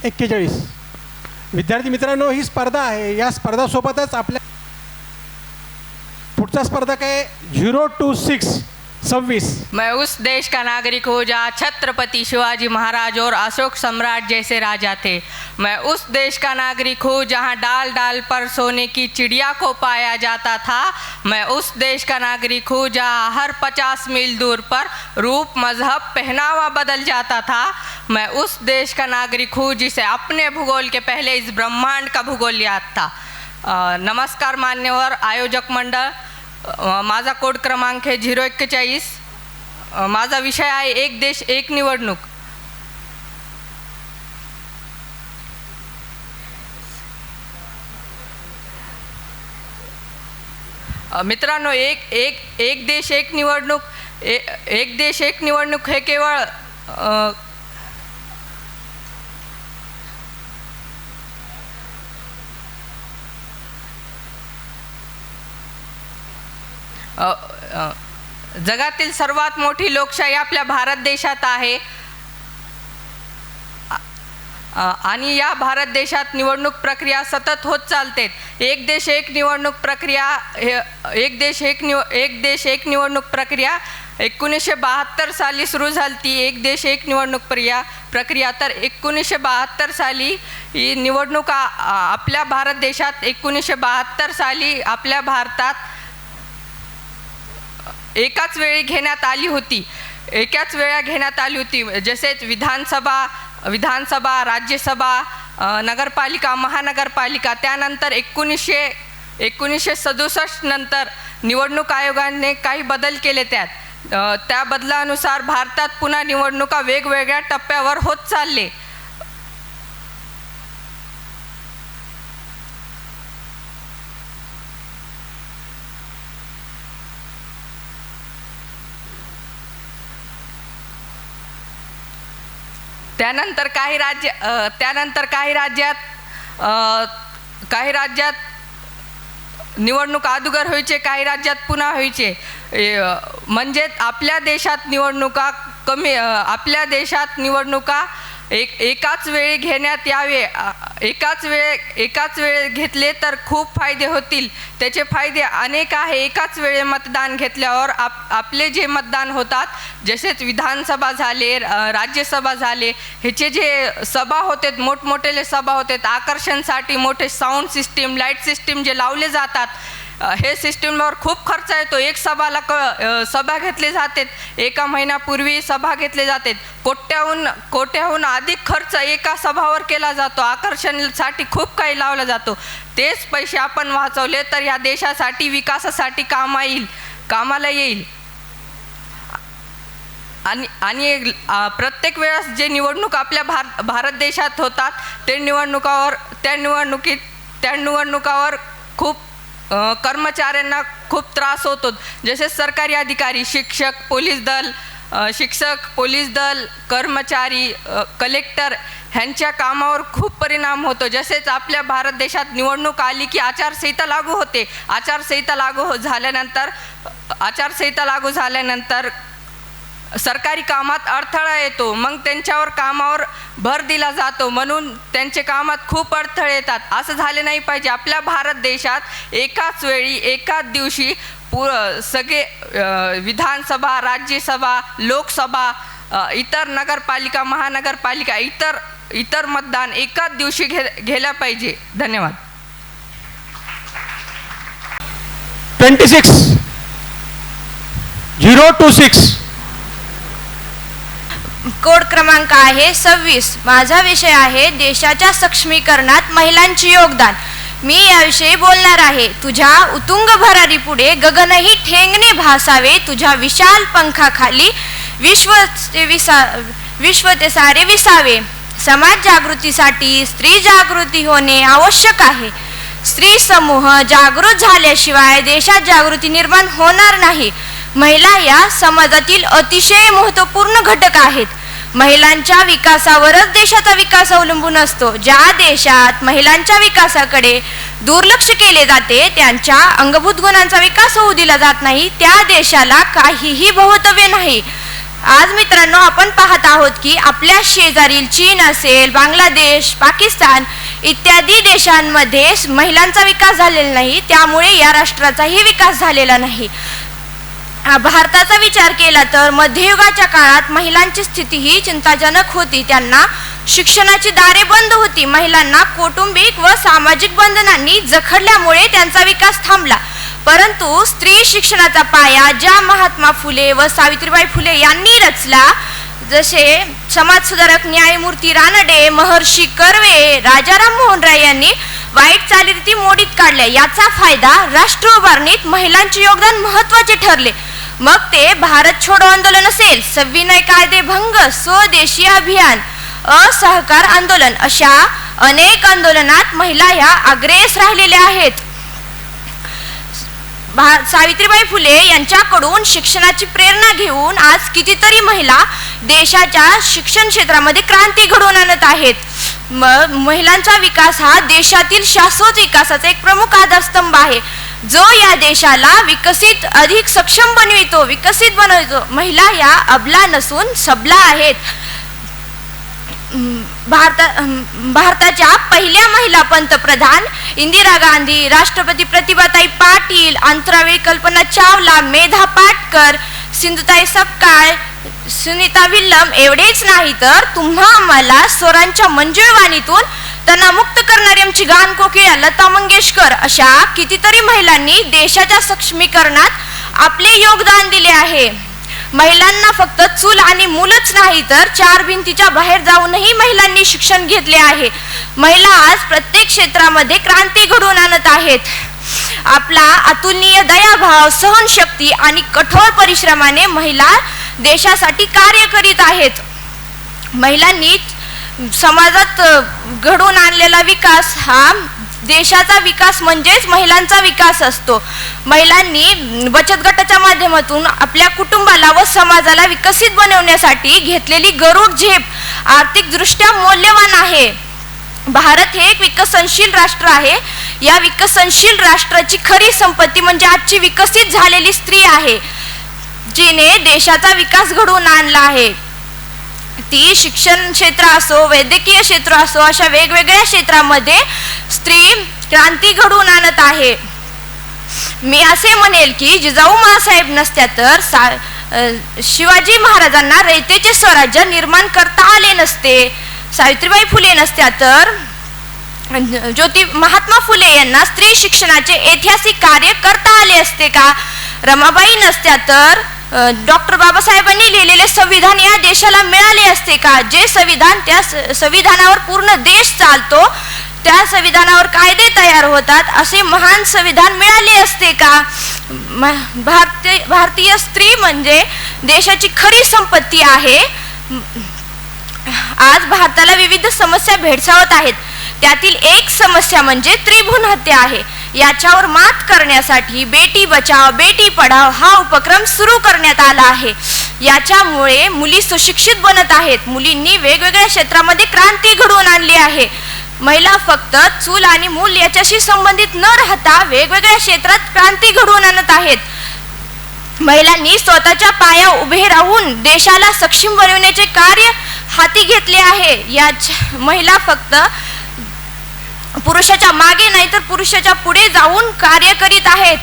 41. विद्यार्थी मित्रांनो, ही स्पर्धा आहे. या स्पर्धासोबतच आपल्या पुढचा स्पर्धक आहे 0 to 6 26. मैं उस देश का नागरिक हूँ जहाँ छत्रपति शिवाजी महाराज और अशोक सम्राट जैसे राजा थे। मैं उस देश का नागरिक हूँ जहाँ डाल डाल पर सोने की चिड़िया को पाया जाता था। मैं उस देश का नागरिक हूँ जहाँ हर 50 मील दूर पर रूप मजहब पहनावा बदल जाता था। मैं उस देश का नागरिक हूँ जिसे अपने भूगोल के पहले इस ब्रह्मांड का भूगोल याद था। नमस्कार मान्यवर आयोजक मंडळ, माझा कोड क्रमांक आहे 041. माझा विषय आहे एक देश एक निवडणूक. मित्रांनो, एक देश एक निवडणूक, एक देश एक निवडणूक हे केवळ जगातील सर्वात मोठी लोकशाही आपल्या भारत देशात आहे आणि या भारत देशात निवडणूक प्रक्रिया सतत होत चालते. एक देश एक निवडणूक प्रक्रिया एक देश एक निवडणूक प्रक्रिया 1972 साली सुरू झाली ती. एक देश एक निवडणूक प्रक्रिया तर 1972 साली ही निवडणूक आपल्या भारत देशात 1972 साली आपल्या भारतात एकाच वेळी घेण्यात आली होती. जसेच विधानसभा, राज्यसभा, नगरपालिका, महानगरपालिका. त्यानंतर 1967 नंतर निवडणूक आयोगाने काही बदल केले. त्या बदलानुसार भारतात पुन्हा निवडणुका वेगवेगळ्या टप्प्यावर होत चालले. त्यानंतर काही राज्यात निवडणूक अगोदर व्हायचे, काही राज्यात पुन्हा व्हायचे. म्हणजे आपल्या देशात निवडणुका एकाच वेळी घेण्यात यावे. एकाच वेळे घेतले तर खूप फायदे होतील. त्याचे फायदे अनेक आहे. एकाच वेळे मतदान घेतल्यावर आपले जे मतदान होतात, जसेच विधानसभा झाले, राज्यसभा झाले, ह्याचे जे सभा होते, मोठमोठे सभा होते, आकर्षणसाठी मोठे साऊंड सिस्टीम, लाईट सिस्टीम जे लावले जातात, हे सिस्टीमवर खूप खर्च येतो. एक सभा घेतली जाते, एका महिन्यापूर्वी सभा घेतली जाते. कोट्याहून अधिक खर्च एका सभावर केला जातो. आकर्षणासाठी खूप काही लावला जातो. तेच पैसे आपण वाचवले तर या देशासाठी विकासासाठी कामाला येईल. आणि प्रत्येक वेळेस जे निवडणूक आपल्या भारत देशात होतात त्या निवडणुकावर खूप कर्मचाऱ्यांना खूप त्रास होतो. जसे सरकारी अधिकारी, शिक्षक, पोलीस दल, कर्मचारी, कलेक्टर ह्यांच्या कामावर खूप परिणाम होतो. जसेच आपल्या भारत देशात निवडणूक आली की आचारसंहिता लागू होते. आचारसंहिता लागू झाल्यानंतर सरकारी कामात अडथळा येतो. मग त्यांच्यावर कामावर भर दिला जातो, म्हणून त्यांचे कामात खूप अडथळे येतात. असं झाले नाही पाहिजे. आपल्या भारत देशात एकाच वेळी एकाच दिवशी सगळे विधानसभा, राज्यसभा, लोकसभा, इतर नगरपालिका, महानगरपालिका, इतर मतदान एकाच दिवशी घ्यायला पाहिजे. धन्यवाद. 26 0 to 6. कोड क्रमांक आहे 26. माझा विषय आहे देशाच्या सक्षमीकरणात महिलांचे योगदान. मी याविषयी बोलणार आहे. तुझ्या उतुंग भरारी पुढे गगनही ठेंगणे भासावे. तुझ्या विशाल पंखाखाली विश्व ते सारे विसावे. समाज जागृतीसाठी स्त्री जागृती होणे आवश्यक आहे. स्त्री समूह जागृत झाल्याशिवाय देशात जागृती निर्माण होणार नाही. महिला या समाजातील अतिशय महत्त्वपूर्ण घटक आहेत. महिलांच्या विकासावरच देशाचा विकास अवलंबून असतो. ज्या देशात महिलांच्या विकासाकडे दुर्लक्ष केले जाते, त्यांच्या अंगभूत गुणांचा विकास होऊ दिला जात नाही, त्या देशाला काहीही भवितव्य नाही. आज मित्रांनो आपण पाहत आहोत की आपल्या शेजारील चीन असेल, बांगलादेश, पाकिस्तान इत्यादी देशांमध्ये महिलांचा विकास झालेला नाही, त्यामुळे या राष्ट्राचाही विकास झालेला नाही. भारताचा विचार केला तर मध्ययुगाच्या काळात महिलांची स्थिती ही चिंताजनक होती. त्यांना शिक्षणाची दारे बंद होती. महिलांना कौटुंबिक व सामाजिक बंधनांनी जखडल्यामुळे त्यांचा विकास थांबला. परंतु स्त्री शिक्षणाचा पाया ज्या महात्मा फुले व सावित्रीबाई फुले यांनी रचला, जसे समाजसुधारक न्यायमूर्ती रानडे, महर्षी कर्वे, राजाराम मोहन राय यांनी वाईट चालीरीती मोडीत काढल्या, याचा फायदा राष्ट्र उभारणीत महिलांचे योगदान महत्त्वाचे ठरले. मग ते भारत छोडो आंदोलन असेल, सविनय कायदे भंग, स्वदेशी अभियान, असहकार आंदोलन, अशा अनेक आंदोलनात महिला ह्या अग्रेस राहिलेल्या आहेत. सावित्रीबाई फुले यांच्याकडून शिक्षणाची प्रेरणा घेऊन आज कितीतरी महिला देशाच्या शिक्षण क्षेत्रामध्ये क्रांती घडवून आणत आहेत. महिलांचा विकास हा देशातील शाश्वत विकासाचा एक प्रमुख आधारस्तंभ आहे, जो या देशाला विकसित अधिक सक्षम बनवितो, विकसित बनवितो. महिला या अबला नसून सबला आहेत. भारताच्या पहिल्या महिला पंतप्रधान इंदिरा गांधी, राष्ट्रपती प्रतिभाताई पाटील, अंतराळवीर कल्पना चावला, मेधा पाटकर, सिंधुताई सपकाळ, सुनीता विल्यम एवढेच नाही तर तुम्हा आम्हाला स्वरांच्या मंजूळ वाणीतून तणामुक्त करणारी आमची गान कोकिळा लता मंगेशकर, अशा कितीतरी महिलांनी देशाच्या सक्षमीकरणात आपले योगदान दिले आहे. महिलांना फक्त चूल आणि मूलच नाही तर चार भिंतीच्या बाहेर जाऊनही महिलांनी शिक्षण घेतले आहे. महिला आज प्रत्येक क्षेत्रामध्ये क्रांती घडवून आणत आहेत. आपला अतुलनीय दयाभाव, सहनशक्ती आणि कठोर परिश्रमाने महिला देशासाठी कार्य करीत आहेत. महिलांनी समाजात घडवून आणलेला विकास हा देशाचा विकास म्हणजेच महिलांचा विकास असतो. महिलांनी बचत गटाच्या माध्यमातून आपल्या कुटुंबाला व समाजाला विकसित बनवण्यासाठी घेतलेली गरुड झेप आर्थिकदृष्ट्या मौल्यवान आहे. भारत हे एक विकसनशील राष्ट्र आहे. या विकसनशील राष्ट्राची खरी संपत्ती म्हणजे आजची विकसित झालेली स्त्री आहे, जिने देशाचा विकास घडवून आणला आहे. ती शिक्षण क्षेत्र असो, वैद्यकीय क्षेत्र असो, अशा वेगवेगळ्या क्षेत्रामध्ये स्त्री क्रांती घडवून आणत आहे. मी असे म्हणेल की जिजाऊ माँसाहेब नसत्या तर शिवाजी महाराजांना रयतेचे स्वराज्य निर्माण करता आले नसते. सावित्रीबाई फुले नसत्या तर महात्मा फुले यांना स्त्री शिक्षणाचे ऐतिहासिक कार्य करता आले असते का? रमाबाई नसत्या तर डॉक्टर बाबासाहेबांनी लिहिलेले संविधान या देशाला मिळाले असते का? जे संविधान, त्या संविधानावर पूर्ण देश चालतो, त्या संविधानावर कायदे तयार होतात, असे महान संविधान मिळाले असते का? भारतीय स्त्री म्हणजे देशाची खरी संपत्ती आहे. आज भारताला विविध समस्या भेडसावत आहेत. त्यातील एक समस्या म्हणजे त्रिभ्रूण हत्या आहे. याच्यावर मात करण्यासाठी बेटी बचाव बेटी पढाव हा उपक्रम सुरू करण्यात आला आहे. याच्यामुळे मुली सुशिक्षित बनत आहेत. मुलींनी वेगवेगळ्या क्षेत्रामध्ये क्रांती घडवून आणली आहे. महिला फक्त चूल आणि मूल याच्याशी संबंधित न राहता वेगवेगळ्या क्षेत्रात क्रांती घडवून आणत आहेत. महिलांनी स्वतःच्या पायावर उभे राहून देशाला सक्षम बनवण्याचे कार्य हाती घेतले आहे. महिला फक्त पुरुषाच्या मागे नाही तर पुरुषाच्या पुढे जाऊन कार्य करीत आहेत.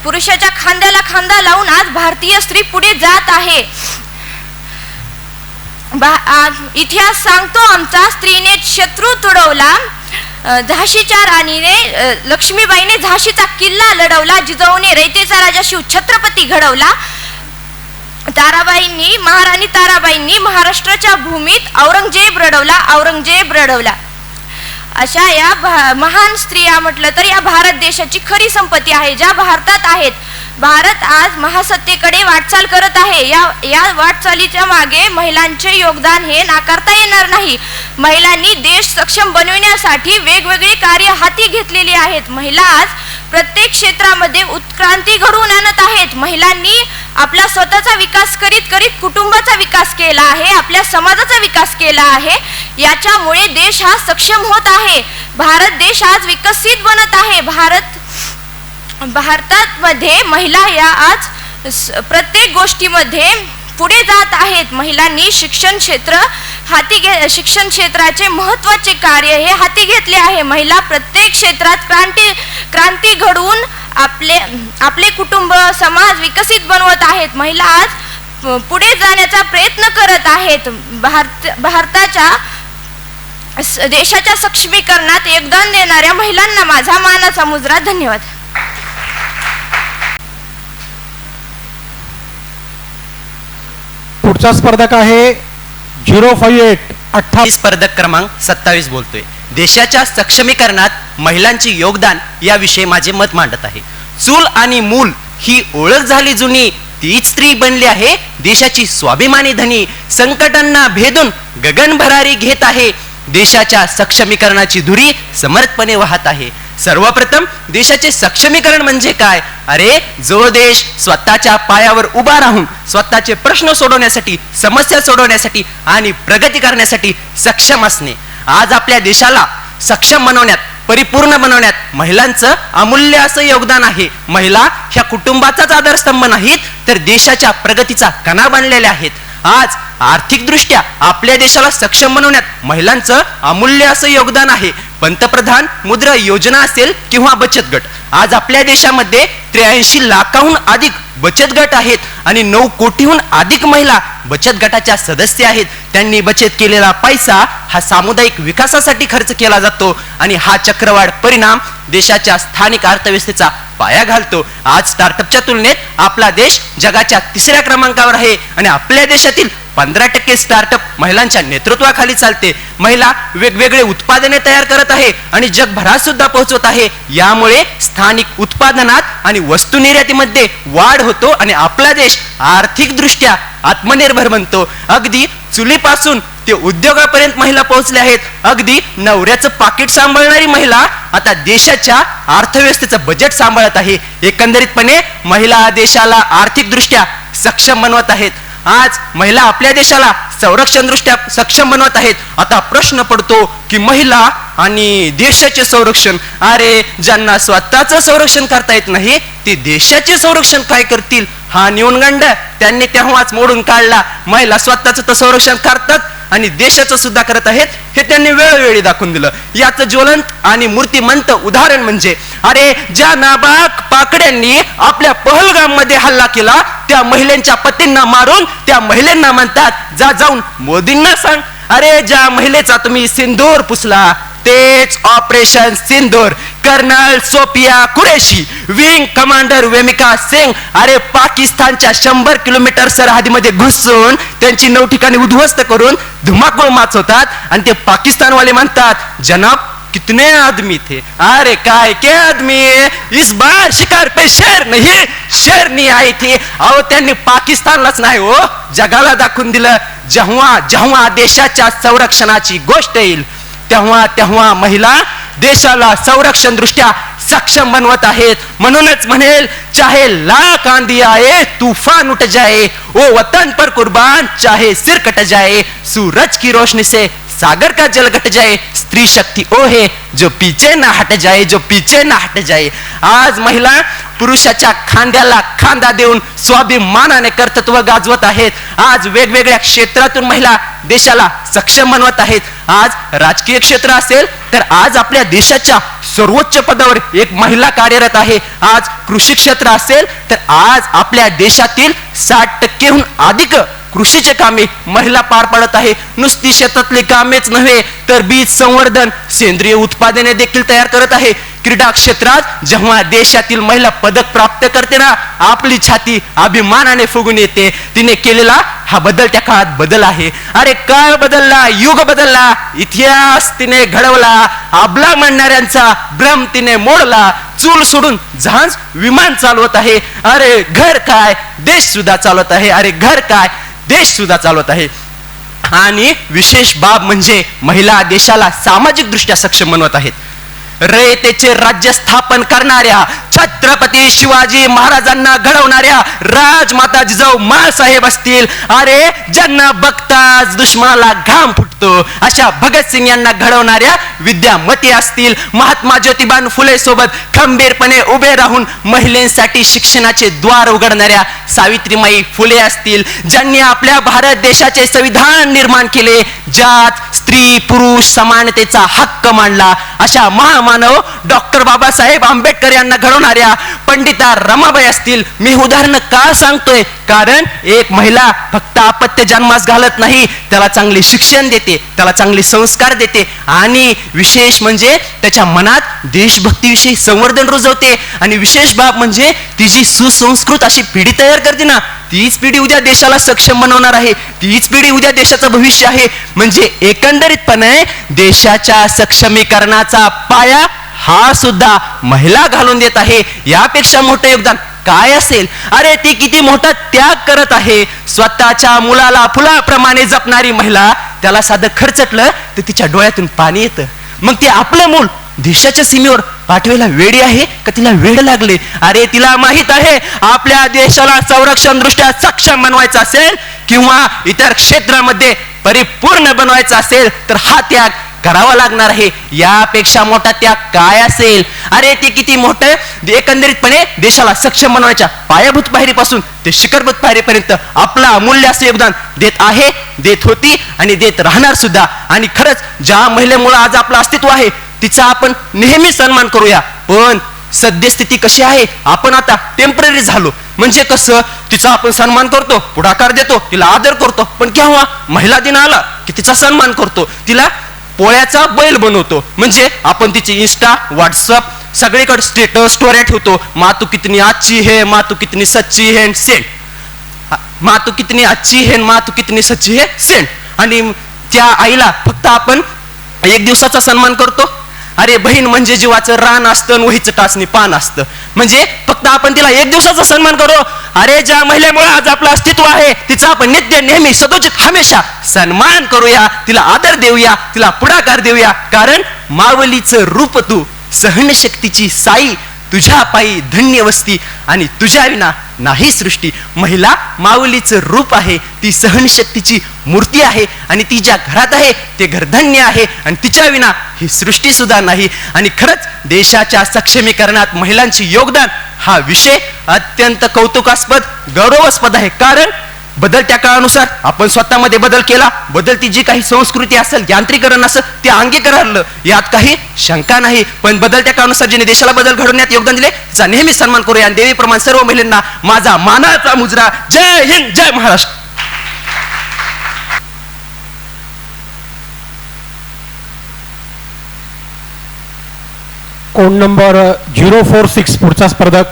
पुरुषाच्या खांद्याला खांदा लावून आज भारतीय स्त्री पुढे जात आहे. इतिहास सांगतो आमचा, स्त्रीने शत्रू तुडवला, झाशीच्या राणीने लक्ष्मीबाईने झाशीचा किल्ला लढवला, जिजाऊने रयतेचा राजा शिव छत्रपती घडवला, ताराबाईंनी महाराणी ताराबाईंनी महाराष्ट्राच्या भूमीत औरंगजेब रडवला. अशा या महान स्त्रिया म्हटलं तर या भारत देशाची खरी संपत्ती आहे, ज्या भारतात आहेत. भारत आज महासत्तेकडे वाटचाल करत आहे. या वाटचालीच्या मागे महिलांचे योगदान हे नाकारता येणार नाही. महिलांनी देश सक्षम बनविण्यासाठी वेगवेगळी कार्य हाती घेतलेली आहेत. महिला आज प्रत्येक क्षेत्रामध्ये उत्क्रांती घडवून आणत आहेत. महिलांनी आपला स्वतःचा विकास करीत करीत कुटुंबाचा विकास केला आहे, आपल्या समाजाचा विकास केला आहे. याच्यामुळे देश हा सक्षम होत आहे. भारत देश आज विकसित बनत आहे. भारतात मध्ये महिला या आज प्रत्येक गोष्टीमध्ये पुढे जात आहेत. महिलांनी शिक्षण क्षेत्राचे महत्त्वाचे कार्य हे हाती घेतले आहे. महिला प्रत्येक क्षेत्रात क्रांती घडवून आपले कुटुंब समाज विकसित बनवत आहेत. महिला आज पुढे जाण्याचा प्रयत्न करत आहेत. देशाच्या सक्षमीकरणात योगदान देणाऱ्या महिलांना माझा मानाचा मुजरा. धन्यवाद. पुढचा स्पर्धक आहे 058 स्पर्धक क्रमांक 27 बोलतोय. देशाच्या सक्षमीकरणात महिलांचे योगदान याविषयी माझे मत मांडत आहे. चूल आणि मूल ही ओळख झाली जुनी, तीच स्त्री बनली आहे देशाची स्वाभिमानी धनी. संकटांना भेदून गगन भरारी घेत आहे, देशाच्या सक्षमीकरणाची धुरी समर्थपणे वाहत आहे. सर्वप्रथम देशाचे सक्षमीकरण म्हणजे काय? अरे जो देश स्वतःच्या पायावर उभा राहून स्वतःचे प्रश्न सोडवण्यासाठी, समस्या सोडवण्यासाठी आणि प्रगती करण्यासाठी सक्षम असणे. आज आपल्या देशाला सक्षम बनवण्यात, परिपूर्ण बनवण्यात महिलांचं अमूल्य असं योगदान आहे. महिला ह्या कुटुंबाचाच आधारस्तंभ नाहीत, तर देशाच्या प्रगतीचा कणा बनलेल्या आहेत. आज आर्थिकदृष्ट्या आपल्या देशाला सक्षम बनवण्यात महिलांचं अमूल्य असं योगदान आहे. पंतप्रधान मुद्रा योजना असेल किंवा बचत गट, आज आपल्या देशामध्ये 83 लाखाहून अधिक बचत गट आहेत आणि 9 कोटीहून अधिक महिला बचत गटाच्या सदस्य आहेत. त्यांनी बचत केलेला पैसा हा सामुदायिक विकासासाठी खर्च केला जातो आणि हा चक्रवाढ परिणाम देशाच्या स्थानिक अर्थव्यवस्थेचा पाया घालतो. आज स्टार्टअपच्या तुलनेत आपला देश जगाच्या 3ऱ्या क्रमांकावर आहे आणि आपल्या देशातील 15% स्टार्टअप महिलांच्या नेतृत्वाखाली चालते. महिला वेगवेगळे उत्पादने तयार करत आहे आणि जगभरात सुद्धा पोहोचवत आहे. यामुळे स्थानिक उत्पादनात आणि वस्तू निर्यातीमध्ये वाढ होतो आणि आपला देश आर्थिकदृष्ट्या आत्मनिर्भर बनतो. अगदी चुलीपासून ते उद्योगापर्यंत महिला पोहोचल्या आहेत. अगदी नवऱ्याचं पाकिट सांभाळणारी महिला आता देशाच्या अर्थव्यवस्थेचं बजेट सांभाळत आहे. एकंदरीतपणे महिला देशाला आर्थिकदृष्ट्या सक्षम बनवत आहेत. आज महिला आपल्या देशाला संरक्षण दृष्ट्या सक्षम बनवत आहेत. आता प्रश्न पडतो की महिला आणि देशाचे संरक्षण, अरे ज्यांना स्वतःचं संरक्षण करता येत नाही ते देशाचे संरक्षण काय करतील? हा न्यूनगंड त्यांनी तेव्हाच मोडून काढला. महिला स्वतःचं तर संरक्षण करतात आणि देशाचं सुद्धा करत आहेत हे त्यांनी वेळोवेळी दाखवून दिलं. याचं ज्वलंत आणि मूर्तिमंत उदाहरण म्हणजे, अरे ज्या नाबाक पाकड्यांनी आपल्या पहलगाम मध्ये हल्ला केला त्या महिलांच्या पतींना मारून त्या महिलांना म्हणतात जा जाऊन मोदींना सांग. अरे ज्या महिलेचा तुम्ही सिंदूर पुसला तेच operation Sindoor. Colonel Sofia Qureshi, wing commander Vyomika Singh, अरे पाकिस्तानच्या 100 किलोमीटर सरहदीमध्ये घुसून त्यांची 9 ठिकाणी उद्ध्वस्त करून धुमाकूळ माचवतात आणि ते पाकिस्तानवाले म्हणतात जनाब कितने आदमी थे. अरे काय के आदमी, इस बार शिकार पे शेर नहीं शेरनी आई थी. अहो त्यांनी पाकिस्तानलाच नाही हो जगाला दाखवून दिलं. जेव्हा जेव्हा देशाच्या संरक्षणाची गोष्ट येईल तेव्हा तेव्हा महिला देशाला संरक्षण दृष्ट्या सक्षम बनवत आहेत. म्हणूनच म्हणेल चाहे लाख आंधी आए तूफान उठ जाए, ओ वतन पर कुर्बान चाहे सिर कट जाए, सूरज की रोशनी से सागर का जल घट जाए, स्त्री शक्ति ओ है जो पीछे ना हट जाए, जो पीछे ना हट जाए. आज महिला पुरुषाच्या खांद्याला खांदा देऊन स्वाभिमानाने कर्तृत्व गाजवत आहेत. आज वेगवेगळ्या क्षेत्रातून महिला देशाला सक्षम बनवत आहेत. आज राजकीय क्षेत्र असेल तर आज आपल्या देशाच्या सर्वोच्च पदावर एक महिला कार्यरत आहे. आज कृषी क्षेत्र असेल तर आज आपल्या देशातील 60%हून अधिक कृषीचे कामे महिला पार पाडत आहे. नुसती शेतातली कामेच नव्हे तर बीज संवर्धन, सेंद्रिय उत्पादने देखील तयार करत आहे. क्रीडा क्षेत्रात जेव्हा देशातील महिला पदक प्राप्त करते ना आपली छाती अभिमानाने फुगून येते. तिने केलेला हा बदलत्या काळात बदल आहे. अरे काळ बदलला, युग बदलला, इतिहास तिने घडवला, आबला म्हणणाऱ्यांचा भ्रम तिने मोडला, चूल सोडून जहाज विमान चालवत आहे. अरे घर काय देश सुद्धा चालवत आहे. अरे घर काय देश सुद्धा चालवत आहे. आणि विशेष बाब म्हणजे महिला देशाला सामाजिक दृष्ट्या सक्षम बनवत आहेत. रयतेचे राज्य स्थापन करणाऱ्या छत्रपती शिवाजी महाराजांना घडवणाऱ्या राजमाता जिजाऊ माँसाहेब असतील, अरे ज्यांना बघताच दुश्मनाला घाम फुटतो अशा भगतसिंग यांना घडवणाऱ्या विद्यामती असतील, महात्मा ज्योतिबा फुले सोबत खंबीरपणे उभे राहून महिलांसाठी शिक्षणाचे द्वार उघडणाऱ्या सावित्रीमाई फुले असतील, ज्यांनी आपल्या भारत देशाचे संविधान निर्माण केले, ज्यात स्त्री पुरुष समानतेचा हक्क मांडला, अशा महामानव डॉक्टर बाबासाहेब आंबेडकर यांना घडवणाऱ्या पंडिता रमाबाई असतील. मी उदाहरण का सांगतोय, कारण एक महिला फक्त अपत्य जन्मास घालत नाही, त्याला चांगले शिक्षण देते, त्याला चांगले संस्कार देते आणि विशेष म्हणजे त्याच्या मनात देशभक्तीविषयी संवर्धन रुजवते. आणि विशेष बाब म्हणजे ती जी सुसंस्कृत अशी पिढी तयार करते ना, तीच पिढी उद्या देशाला सक्षम बनवणार आहे, तीच पिढी उद्या देशाचं भविष्य आहे. म्हणजे एकंदरीतपणे देशाच्या सक्षमीकरणाचा पाया हा सुद्धा महिला घालून देत आहे. यापेक्षा मोठं योगदान काय असेल? अरे ती किती मोठा त्याग करत आहे. स्वतःच्या मुलाला फुलाप्रमाणे जपणारी महिला, त्याला साधं खर्चटलं तर तिच्या डोळ्यातून पाणी येतं. मग ते आपलं मूल देशाच्या सीमेवर पाठवायला वेडी आहे का तिला वेड लागले? अरे तिला माहित आहे आपल्या देशाला संरक्षण दृष्ट्या सक्षम बनवायचं असेल किंवा इतर क्षेत्रामध्ये परिपूर्ण बनवायचं असेल तर हा त्याग करावा लागणार आहे. यापेक्षा मोठा त्याग काय असेल? अरे ते किती मोठं एकंदरीतपणे देशाला सक्षम बनवण्याच्या पायाभूत पायरीपासून ते शिखरभूत पायरीपर्यंत आपला अमूल्य असं योगदान देत आहे, देत होती आणि देत राहणार सुद्धा. आणि खरंच ज्या महिलेमुळे आज आपलं अस्तित्व आहे तिचा आपण नेहमी सन्मान करूया. पण सद्यस्थिती कशी आहे? आपण आता टेम्पररी झालो. म्हणजे कसं, तिचा आपण सन्मान करतो, पुढाकार देतो, तिला आदर करतो, पण केव्हा महिला दिन आला की तिचा सन्मान करतो, तिला पोळ्याचा बैल बनवतो. म्हणजे आपण तिची इंस्टा व्हॉट्सअप सगळीकडे स्टेटस स्टोऱ्या ठेवतो. माँ तू कितनी अच्छी है, माँ तू कितनी सच्ची है, सेंड. माँ तू कितनी अच्छी है, माँ तू कितनी सच्ची है, सेंड. आणि त्या आईला फक्त आपण एक दिवसाचा सन्मान करतो. अरे बहीण म्हणजे जीवाचं रान असतं, वहीचं टाचणी पान असतं. म्हणजे फक्त आपण तिला एक दिवसाचा सन्मान करू. अरे ज्या महिलेमुळे आज आपलं अस्तित्व आहे तिचा आपण नित्य नेहमी सदोचित हमेशा सन्मान करूया, तिला आदर देऊया, तिला पुढाकार देऊया. कारण मावलीचं रूप तू, सहनशक्तीची साई, तुझ्या पायी धन्य वस्ती आणि तुझ्या विना नाही सृष्टी. महिला माऊलीचं रूप आहे, ती सहनशक्तीची मूर्ती आहे आणि ती ज्या घरात आहे ते घर धन्य आहे आणि तिच्या विना ही सृष्टी सुद्धा नाही. आणि खरंच देशाच्या सक्षमीकरणात महिलांचे योगदान हा विषय अत्यंत कौतुकास्पद, गौरवास्पद आहे. कारण बदलत्या काळानुसार आपण स्वतःमध्ये बदल केला, बदलती जी काही संस्कृती असेल, यांत्रिकरण असेल, ते अंगीकारलं, यात काही शंका नाही. पण बदलत्या काळानुसार जिने देशाला बदल घडवण्यात योगदान दिले तिचा नेहमी सन्मान करूया. आणि देवीप्रमाणे सर्व महिलांना माझा मानाचा मुजरा. जय हिंद, जय महाराष्ट्र. कोड नंबर 046 पुढचा स्पर्धक.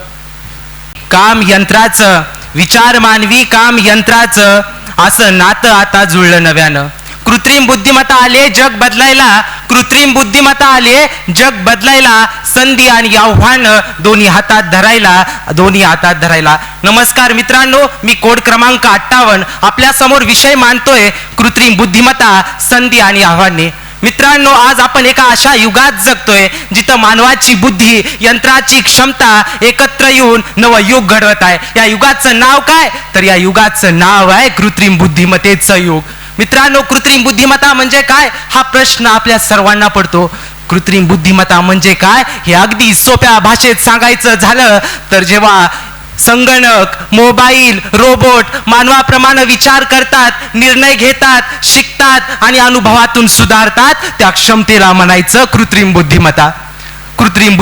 काम यंत्राचं, विचार मानवी काम यंत्राचं, असं नातं आता जुळलं नव्यानं. कृत्रिम बुद्धिमत्ता आले जग बदलायला, कृत्रिम बुद्धिमत्ता आले जग बदलायला, संधी आणि आव्हान दोन्ही हातात धरायला, दोन्ही हातात धरायला. नमस्कार मित्रांनो, मी कोड क्रमांक 58 आपल्या समोर विषय मांडतोय, कृत्रिम बुद्धिमत्ता, संधी आणि आव्हाने. मित्रांनो, आज आपण एका अशा युगात जगतोय जिथं मानवाची बुद्धी, यंत्राची क्षमता एकत्र येऊन नवं युग घडवत आहे. या युगाचं नाव काय? तर या युगाचं नाव आहे कृत्रिम बुद्धिमत्तेचं युग. मित्रांनो, कृत्रिम बुद्धिमत्ता म्हणजे काय हा प्रश्न आपल्या सर्वांना पडतो. कृत्रिम बुद्धिमत्ता म्हणजे काय हे अगदी सोप्या भाषेत सांगायचं झालं तर जेव्हा संगणक, मोबाईल, रोबोट मानवाप्रमाणे विचार करतात, निर्णय घेतात, शिकतात आणि अनुभवातून सुधारतात, त्या क्षमतेला म्हणायचं कृत्रिम बुद्धिमत्ता. कृत्रिम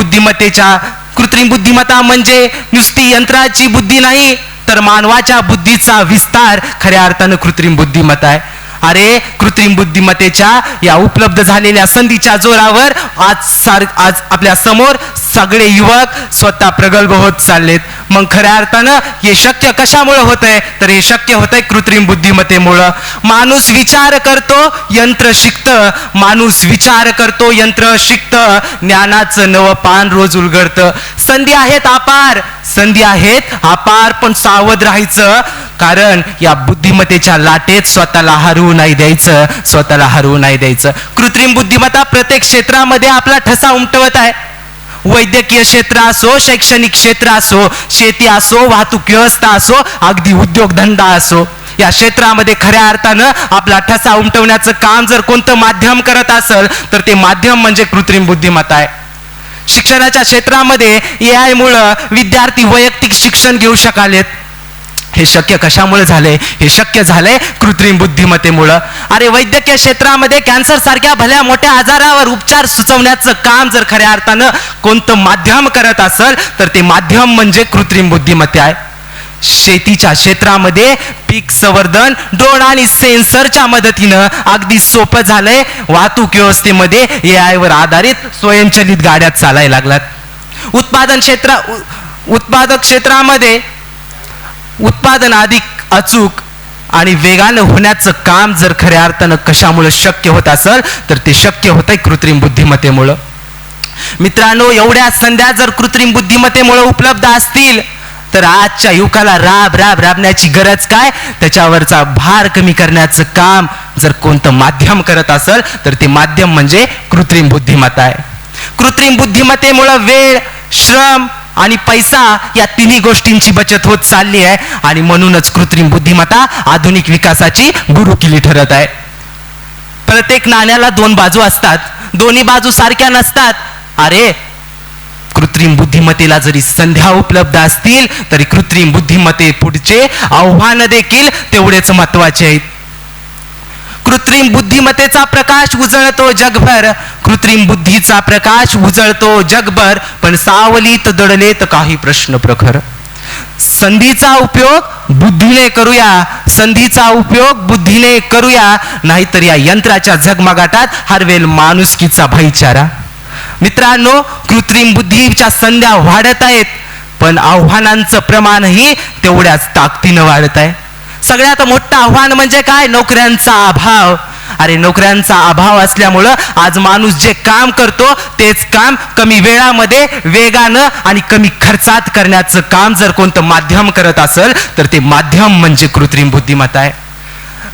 बुद्धिमत्ता म्हणजे नुसती यंत्राची बुद्धी नाही, तर मानवाच्या बुद्धीचा विस्तार खऱ्या अर्थानं कृत्रिम बुद्धिमत्ता आहे. अरे कृत्रिम बुद्धिमत्तेच्या या उपलब्ध झालेल्या संधीच्या जोरावर आज आपल्या समोर सगळे युवक स्वतः प्रगल्भ होत चाललेत. मग खऱ्या अर्थानं हे शक्य कशामुळे होत आहे? तर हे शक्य होत आहे कृत्रिम बुद्धिमत्तेमुळं. माणूस विचार करतो, यंत्र शिकतं. माणूस विचार करतो, यंत्र शिकतं. ज्ञानाचं नवं पान रोज उलगडतं. संधी आहेत अपार, संधी आहेत अपार, पण सावध राहायचं. कारण या बुद्धिमत्तेच्या लाटेत स्वतःला हरवू नाही द्यायचं, स्वतःला हरवू नाही द्यायचं. कृत्रिम बुद्धिमत्ता प्रत्येक क्षेत्रामध्ये आपला ठसा उमटवत आहे. वैद्यकीय क्षेत्र असो, शैक्षणिक क्षेत्र असो, शेती असो, वाहतूक व्यवस्था असो, अगदी उद्योगधंदा असो, या क्षेत्रामध्ये खऱ्या अर्थानं आपला ठसा उमटवण्याचं काम जर कोणतं माध्यम करत असेल तर ते माध्यम म्हणजे कृत्रिम बुद्धिमत्ता आहे. शिक्षणाच्या क्षेत्रामध्ये AI मुळे विद्यार्थी वैयक्तिक शिक्षण घेऊ शकालेत. हे शक्य कशामुळे झाले? हे शक्य झालंय कृत्रिम बुद्धिमत्तेमुळं. अरे वैद्यकीय क्षेत्रामध्ये कॅन्सर सारख्या भल्या मोठ्या आजारावर उपचार सुचवण्याचं काम जर खऱ्या अर्थानं कोणतं माध्यम करत असेल तर ते माध्यम म्हणजे कृत्रिम बुद्धिमत्ता आहे. शेतीच्या क्षेत्रामध्ये पीक संवर्धन ड्रोन आणि सेन्सरच्या मदतीनं अगदी सोपं झालंय. वाहतूक व्यवस्थेमध्ये AI वर आधारित स्वयंचलित गाड्या चालायला लागल्यात. उत्पादक क्षेत्रामध्ये उत्पादन अधिक अचूक आणि वेगानं होण्याचं काम जर खऱ्या अर्थानं कशामुळे शक्य होत असेल तर ते शक्य होत आहे कृत्रिम बुद्धिमत्तेमुळं. मित्रांनो, एवढ्या संध्या जर कृत्रिम बुद्धिमत्तेमुळे उपलब्ध असतील तर आजच्या युवकाला राबण्याची गरज काय? त्याच्यावरचा भार कमी करण्याचं काम जर कोणतं माध्यम करत असेल तर ते माध्यम म्हणजे कृत्रिम बुद्धिमत्ता आहे. कृत्रिम बुद्धिमत्तेमुळे वेळ, श्रम आणि पैसा या तिन्ही गोष्टींची बचत होत चालली आहे आणि म्हणूनच कृत्रिम बुद्धिमत्ता आधुनिक विकासाची गुरुकिल्ली ठरत आहे. प्रत्येक नाण्याला दोन बाजू असतात, दोन्ही बाजू सारख्या नसतात. अरे कृत्रिम बुद्धिमत्तेला जरी संध्या उपलब्ध असतील तरी कृत्रिम बुद्धिमत्ते पुढचे आव्हानं देखील तेवढेच महत्वाचे आहेत. कृत्रिम बुद्धिमत्तेचा प्रकाश उजळतो जगभर, कृत्रिम बुद्धीचा प्रकाश उजळतो जगभर, पण सावलीत दडलेत काही प्रश्न प्रखर. संधीचा उपयोग बुद्धीने करूया, संधीचा उपयोग बुद्धीने करूया, नाहीतर या यंत्राच्या झगमगाटात हरवेल माणुसकीचा भाईचारा. मित्रांनो, कृत्रिम बुद्धीच्या संध्या वाढत आहेत पण आव्हानांचं प्रमाणही तेवढ्याच ताकदीनं वाढत आहे. सगळ्यात मोठं आव्हान म्हणजे काय? नोकऱ्यांचा अभाव. अरे नोकऱ्यांचा अभाव असल्यामुळं आज माणूस जे काम करतो तेच काम कमी वेळामध्ये वेगानं आणि कमी खर्चात करण्याचं काम जर कोणतं माध्यम करत असेल तर ते माध्यम म्हणजे कृत्रिम बुद्धिमत्ता आहे.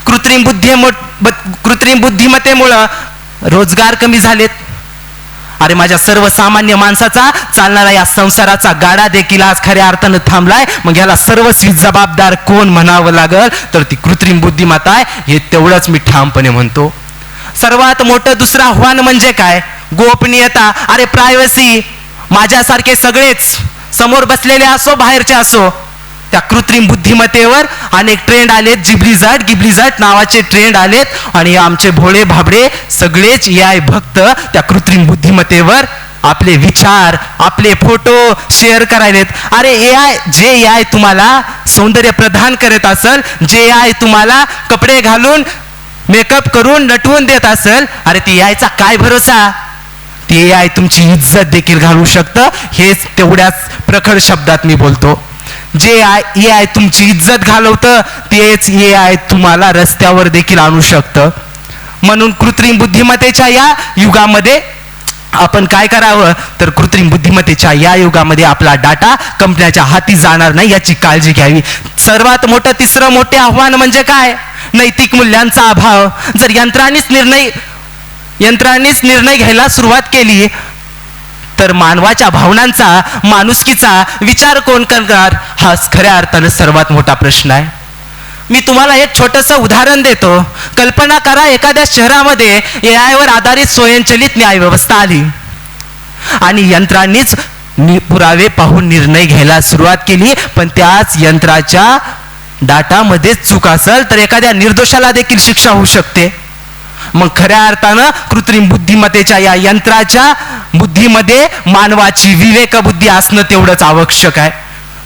कृत्रिम बुद्धिमत्तेमुळं रोजगार कमी झालेत. अरे माझ्या सर्वसामान्य माणसाचा चालणारा या संसाराचा गाडा देखील आज खऱ्या अर्थानं थांबलाय. मग याला सर्वस्वी जबाबदार कोण म्हणावं लागल तर ती कृत्रिम बुद्धिमत्ता आहे, हे तेवढंच मी ठामपणे म्हणतो. सर्वात मोठं दुसरं आव्हान म्हणजे काय? गोपनीयता. अरे प्रायव्हसी. माझ्यासारखे सगळेच समोर बसलेले असो बाहेरचे असो, त्या कृत्रिम बुद्धिमत्तेवर अनेक ट्रेंड आलेत. गिबलीझट नावाचे ट्रेंड आलेत आणि आमचे भोळे भाबडे सगळेच AI भक्त त्या कृत्रिम बुद्धिमत्तेवर आपले विचार, आपले फोटो शेअर करायलेत. अरे AI तुम्हाला सौंदर्य प्रदान करत असेल, जे AI तुम्हाला कपडे घालून मेकअप करून नटवून देत असेल, अरे ती AI काय भरोसा? ती AI तुमची इज्जत देखील घालू शकतं. हेच तेवढ्याच प्रखर शब्दात मी बोलतो. जे AI तुमची इज्जत घालवतं तेच AI तुम्हाला रस्त्यावर देखील आणू शकतं. म्हणून कृत्रिम बुद्धिमत्तेच्या या युगामध्ये आपण काय करावं तर कृत्रिम बुद्धिमत्तेच्या या युगामध्ये आपला डाटा कंपन्याच्या हाती जाणार नाही याची काळजी घ्यावी. सर्वात मोठं तिसरं मोठे आव्हान म्हणजे काय? नैतिक मूल्यांचा अभाव. जर यंत्रांनीच निर्णय घ्यायला सुरुवात केली तर मानवाच्या भावनांचा, माणुसकीचा विचार कोण करणार? हा खऱ्या अर्थानं सर्वात मोठा प्रश्न आहे. मी तुम्हाला एक छोटंसं उदाहरण देतो. कल्पना करा एखाद्या शहरामध्ये AI वर आधारित स्वयंचलित न्याय व्यवस्था आली आणि यंत्रांनीच पुरावे पाहून निर्णय घ्यायला सुरुवात केली, पण त्याच यंत्राच्या डाटामध्येच चूक असेल तर एखाद्या निर्दोषाला देखील शिक्षा होऊ शकते. मग खऱ्या अर्थानं कृत्रिम बुद्धिमत्तेच्या या यंत्राच्या बुद्धीमध्ये मानवाची विवेकबुद्धी असणं तेवढंच आवश्यक आहे.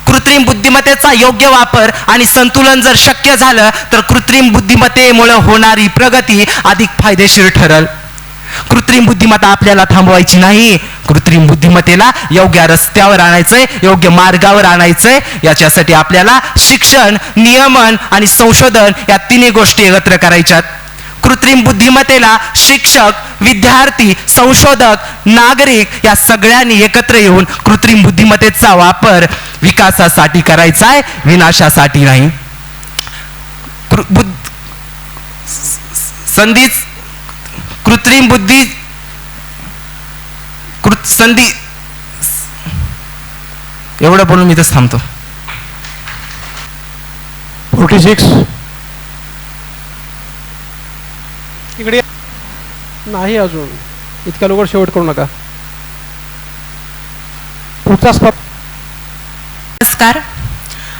कृत्रिम बुद्धिमत्तेचा योग्य वापर आणि संतुलन जर शक्य झालं तर कृत्रिम बुद्धिमत्तेमुळे होणारी प्रगती अधिक फायदेशीर ठरेल. कृत्रिम बुद्धिमत्ता आपल्याला थांबवायची नाही. कृत्रिम बुद्धिमत्तेला योग्य रस्त्यावर आणायचंय, योग्य मार्गावर आणायचंय. याच्यासाठी आपल्याला शिक्षण, नियमन आणि संशोधन या तिन्ही गोष्टी एकत्र करायच्यात. कृत्रिम बुद्धिमत्तेला शिक्षक, विद्यार्थी, संशोधक, नागरिक या सगळ्यांनी एकत्र येऊन कृत्रिम बुद्धिमत्तेचा वापर विकासासाठी करायचा आहे, विनाशासाठी नाही. कृत्रिम बुद्धी संधी एवढं बोलून मी इथंच थांबतो. 46 इकडे नाही अजून, इतक्या लवकर शेवट करू नका. पुढचा नमस्कार.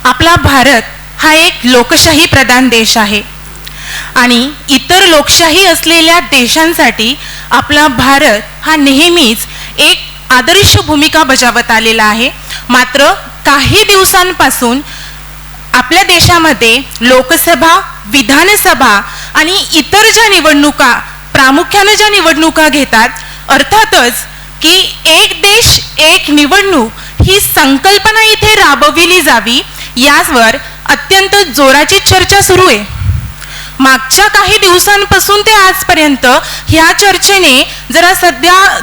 आपला भारत हा एक लोकशाही प्रधान देश आहे आणि इतर लोकशाही असलेल्या देशांसाठी आपला भारत हा नेहमीच एक आदर्श भूमिका बजावत आलेला आहे. मात्र काही दिवसांपासून आपल्या देशामध्ये लोकसभा, विधानसभा आणि इतर ज्या निवडणुका, प्रामुख्याने ज्या निवडणुका घेतात, अर्थातच की एक देश एक निवडणूक ही संकल्पना इथे राबविली जावी यावर अत्यंत जोराची चर्चा सुरू आहे. मागच्या काही दिवसांपासून ते आजपर्यंत ह्या चर्चेने जरा सध्या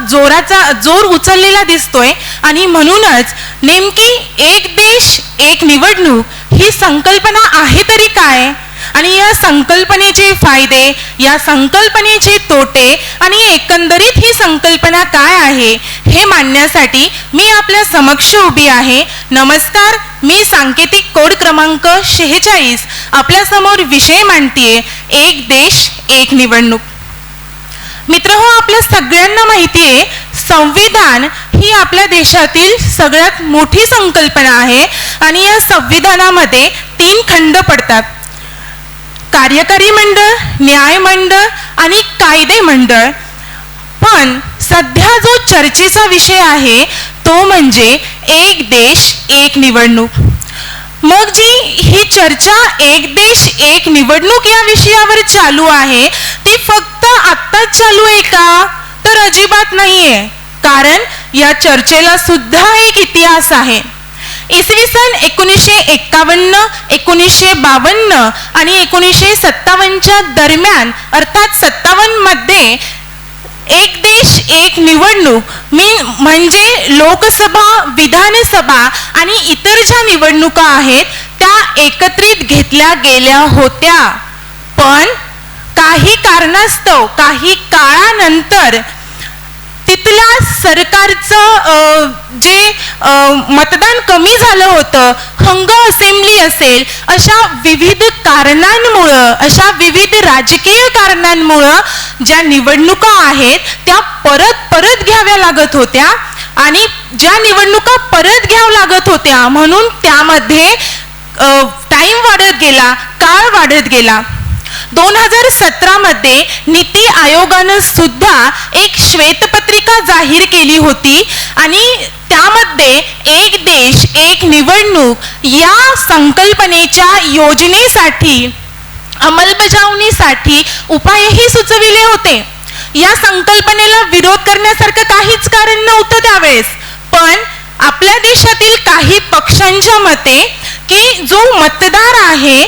जोर उचललेला दिसतोय आणि म्हणूनच नेमकी एक देश एक निवडणूक ही संकल्पना आहे तरी काय, आणि या संकल्पनेचे फायदे, या संकल्पनेचे तोटे आणि एकंदरीत ही संकल्पना काय आहे हे मांडण्यासाठी मी आपल्या समक्ष उभी आहे. नमस्कार, मी सांकेतिक कोड क्रमांक 46 आपल्या समोर विषय मांडतीये, एक देश एक निवडणूक. मित्रहो, आपल्या सगळ्यांना माहिती आहे संविधान ही आपल्या देशातील सगळ्यात मोठी संकल्पना आहे आणि या संविधानामध्ये 3 खंड पडतात: कार्यकारी मंडळ, न्याय मंडळ आणि कायदे मंडळ. पण सध्या जो चर्चेचा विषय आहे तो म्हणजे एक देश एक निवडणूक. मग जी ही चर्चा एक देश एक निवडणूक या विषयावर चालू आहे ती फक्त आत्ताच चालू आहे का? तर अजिबात नाहीये. कारण या चर्चेला सुद्धा एक इतिहास आहे. इसवी सन 1951, 1952 आणि 1957च्या दरम्यान, अर्थात 57 मध्ये एक देश एक निवडणूक म्हणजे लोकसभा, विधानसभा आणि इतर ज्या निवडणुका आहेत त्या एकत्रित घेतल्या गेल्या होत्या. पण काही कारणास्तव काही काळानंतर तिथल्या सरकारचं जे मतदान कमी झालं होतं, हंग असेंब्ली असेल, अशा विविध कारणांमुळं, अशा विविध राजकीय कारणांमुळं ज्या निवडणुका आहेत त्या परत घ्याव्या लागत होत्या. आणि ज्या निवडणुका परत घ्याव्या लागत होत्या म्हणून त्यामध्ये टाइम वाढत गेला, काळ वाढत गेला. 2017 मध्ये नीती आयोगानं सुद्धा एक श्वेतपत्रिका जाहीर केली होती आणि त्यामध्ये एक देश एक निवडणूक या संकल्पनेच्या योजनेसाठी, अंमलबजावणीसाठी उपायही सुचविले होते. या संकल्पनेला विरोध करण्यासारखं काहीच कारण नव्हतं त्यावेळेस. पण आपल्या देशातील काही पक्षांच्या मते की जो मतदार आहे,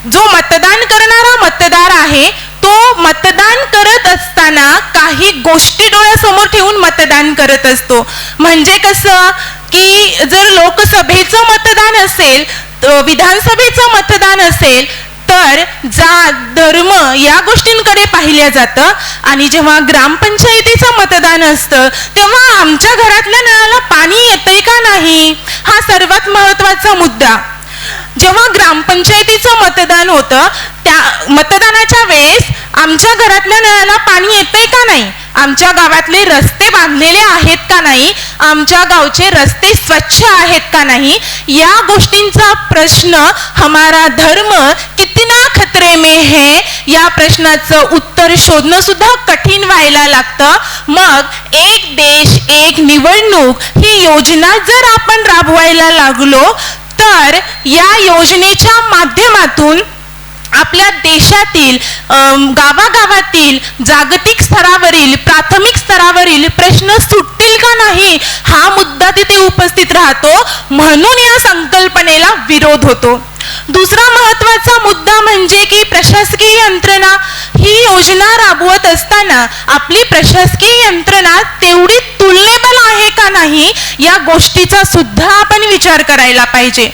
जो मतदान करणारा मतदार आहे, तो मतदान करत असताना काही गोष्टी डोळ्यासमोर ठेवून मतदान करत असतो. म्हणजे कसं की जर लोकसभेचं मतदान असेल, विधानसभेचं मतदान असेल तर जात, धर्म या गोष्टींकडे पाहिलं जातं. आणि जेव्हा ग्रामपंचायतीचं मतदान असतं तेव्हा आमच्या घरातल्या नळाला पाणी येतंय का नाही हा सर्वात महत्त्वाचा मुद्दा. जेव्हा ग्रामपंचायतीचं मतदान होतं त्या मतदानाच्या वेळेस आमच्या घरातल्या नळाला पाणी येतंय का नाही, आमच्या गावातले रस्ते बांधलेले आहेत का नाही, आमच्या गावचे रस्ते स्वच्छ आहेत का नाही, या गोष्टींचा प्रश्न हमारा धर्म कितना खतरे में है या प्रश्नाचं उत्तर शोधणं सुद्धा कठीण व्हायला लागतं. मग एक देश एक निवडणूक ही योजना जर आपण राबवायला लागलो तर या योजनेच्या माध्यमातून आपल्या देशातील गावागावातील जागतिक स्तरावरील प्राथमिक स्तरावरील प्रश्न सुटतील का नाही हा मुद्दा तिथे उपस्थित राहतो, म्हणून या संकल्पनेला विरोध होतो. दुसरा महत्त्वाचा मुद्दा म्हणजे की प्रशासकीय यंत्रणा ही योजना राबवत असताना आपली प्रशासकीय यंत्रणा तेवढी तुलनेबल आहे का नाही या गोष्टीचा सुद्धा आपण विचार करायला पाहिजे.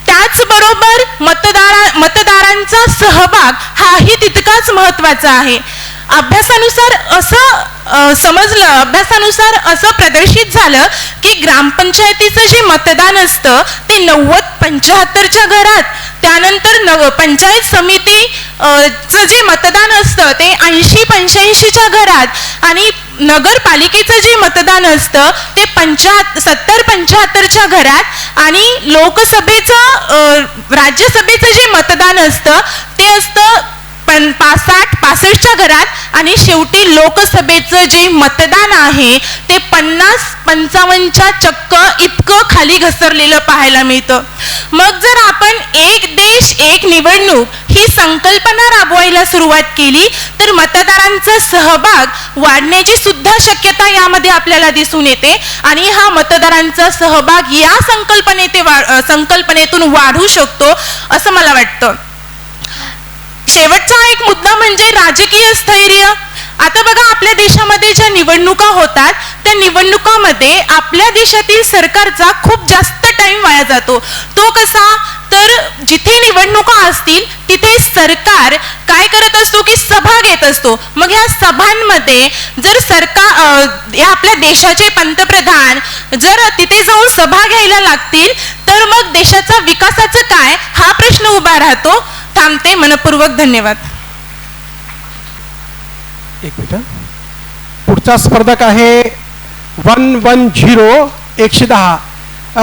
त्याचबरोबर मतदारांचा सहभाग हाही तितकाच महत्त्वाचा आहे. अभ्यासानुसार असं प्रदर्शित झालं की ग्रामपंचायतीचं जे मतदान असतं ते 90-75च्या घरात, त्यानंतर पंचायत समिती चं जे मतदान असतं ते 80-85च्या घरात आणि नगरपालिकेचं जे मतदान असतं ते 70-75च्या घरात आणि लोकसभेचं राज्यसभेचं जे मतदान असतं ते असतं 60-65च्या घरात आणि शेवटी लोकसभेचं जे मतदान आहे ते 50-55च्या चक्क इतकं खाली घसरलेलं पाहायला मिळतं. मग जर आपण एक देश एक निवडणूक ही संकल्पना राबवायला सुरुवात केली तर मतदारांचा सहभाग वाढण्याची सुद्धा शक्यता यामध्ये आपल्याला दिसून येते आणि हा मतदारांचा सहभाग या संकल्पनेतून वाढू शकतो असं मला वाटतं. शेवटचा एक मुद्दा म्हणजे राजकीय स्थैर्य. आता बघा, आपल्या देशामध्ये ज्या निवडणुका होतात त्या निवडणुकामध्ये आपल्या देशातील सरकारचा खूप जास्त टाइम वाया जातो. तो कसा, तर जिथे निवडणुका असतील तिथे सरकार काय करत असतो की सभा घेत असतो. मग ह्या सभांमध्ये जर सरकार या आपल्या देशाचे पंतप्रधान जर तिथे जाऊन सभा घ्यायला लागतील तर मग देशाचा विकासाचं काय हा प्रश्न उभा राहतो. थांबते. मनपूर्वक धन्यवाद. एक मिनिट. पुढचा स्पर्धक आहे 110.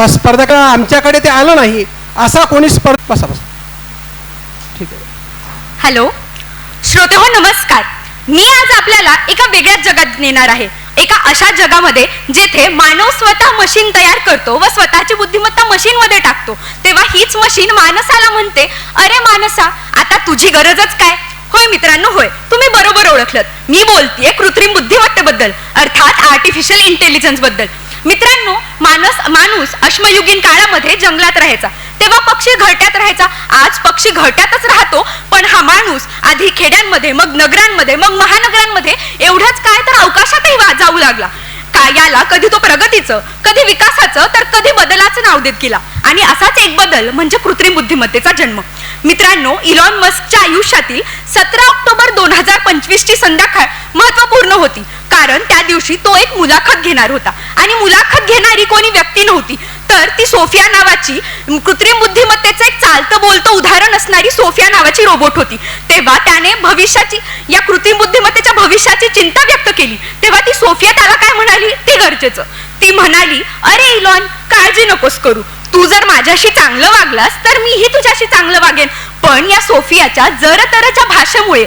स्पर्धक आमच्याकडे ते आलं नाही असा कोणी बसा. ठीक आहे. हॅलो श्रोते हो, नमस्कार. मी आज आपल्याला एका वेगळ्याच जगात नेणार आहे. एका अशा जगामध्ये जेथे मानव स्वतः मशीन तयार करतो व स्वतःची बुद्धिमत्ता मशीन मध्ये टाकतो, तेव्हा हीच मशीन माणसाला म्हणते, अरे माणसा, आता तुझी गरजच काय. होय मित्रांनो, होय, तुम्ही बरोबर ओळखलत. मी बोलतेय कृत्रिम बुद्धिमत्तेबद्दल, अर्थात आर्टिफिशियल इंटेलिजन्स बद्दल. मित्रांनो, माणूस अश्मयुगीन काळामध्ये जंगलात राहायचा, तेव्हा पक्षी घरट्यात राहायचा. आज पक्षी घरट्यातच राहतो, पण हा माणूस आधी खेड्यांमध्ये, मग नगरांमध्ये, मग महानगरांमध्ये, एवढंच काय तर अवकाशातही जाऊ लागला. याला कधी तो प्रगतीचं, कधी विकासाचं, तर कधी बदलाचं नाव देत गेला. आणि असाच एक बदल म्हणजे कृत्रिम बुद्धिमत्तेचा जन्म. मित्रांनो, इलॉन मस्कच्या आयुष्यातील 17 ऑक्टोबर 2025 ची संध्याकाळ महत्वपूर्ण होती, कारण त्या दिवशी तो एक मुलाखत घेणार होता आणि मुलाखत घेणारी कोणी व्यक्ती नव्हती, तर ती सोफिया नावाची कृत्रिम बुद्धिमत्तेचं एक चालतं बोलतं उदाहरण असणारी सोफिया नावाची रोबोट होती. तेव्हा त्याने भविष्याची, या कृत्रिम बुद्धिमत्तेच्या भविष्याची चिंता व्यक्त केली. तेव्हा ती सोफिया त्याला काय म्हणाली ते गरजेचं. ती म्हणाली, अरे इलॉन, काळजी नकोस करू, तू जर माझ्याशी चांगलं वागलास तर मीही तुझ्याशी चांगलं वागेन. पण या सोफियाच्या जरतरच्या भाषेमुळे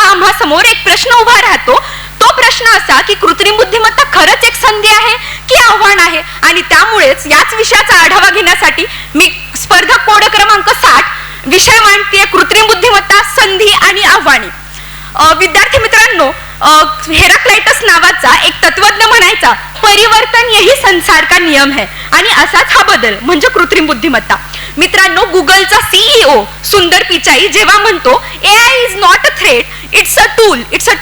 आम्हा समोर एक प्रश्न उभा राहतो. तो प्रश्न असा की कृत्रिम बुद्धिमत्ता खरंच एक संधी आहे की आव्हान आहे. आणि त्यामुळेच याच विषयाचा आढावा घेण्यासाठी मी स्पर्धक कोड क्रमांक 60 विषय मांडतीये, कृत्रिम बुद्धिमत्ता, संधी आणि आव्हाने. विद्यार्थी मित्रांनो, हेराक्लाइटस नावाचा एक तत्वज्ञ म्हणायचा, परिवर्तन यही संसार का नियम है. आणि असाच हा बदल म्हणजे कृत्रिम बुद्धिमत्ता. मित्रांनो, गुगलचा CEO सुंदर पिचाई जेव्हा म्हणतो AI is not a threat, it's a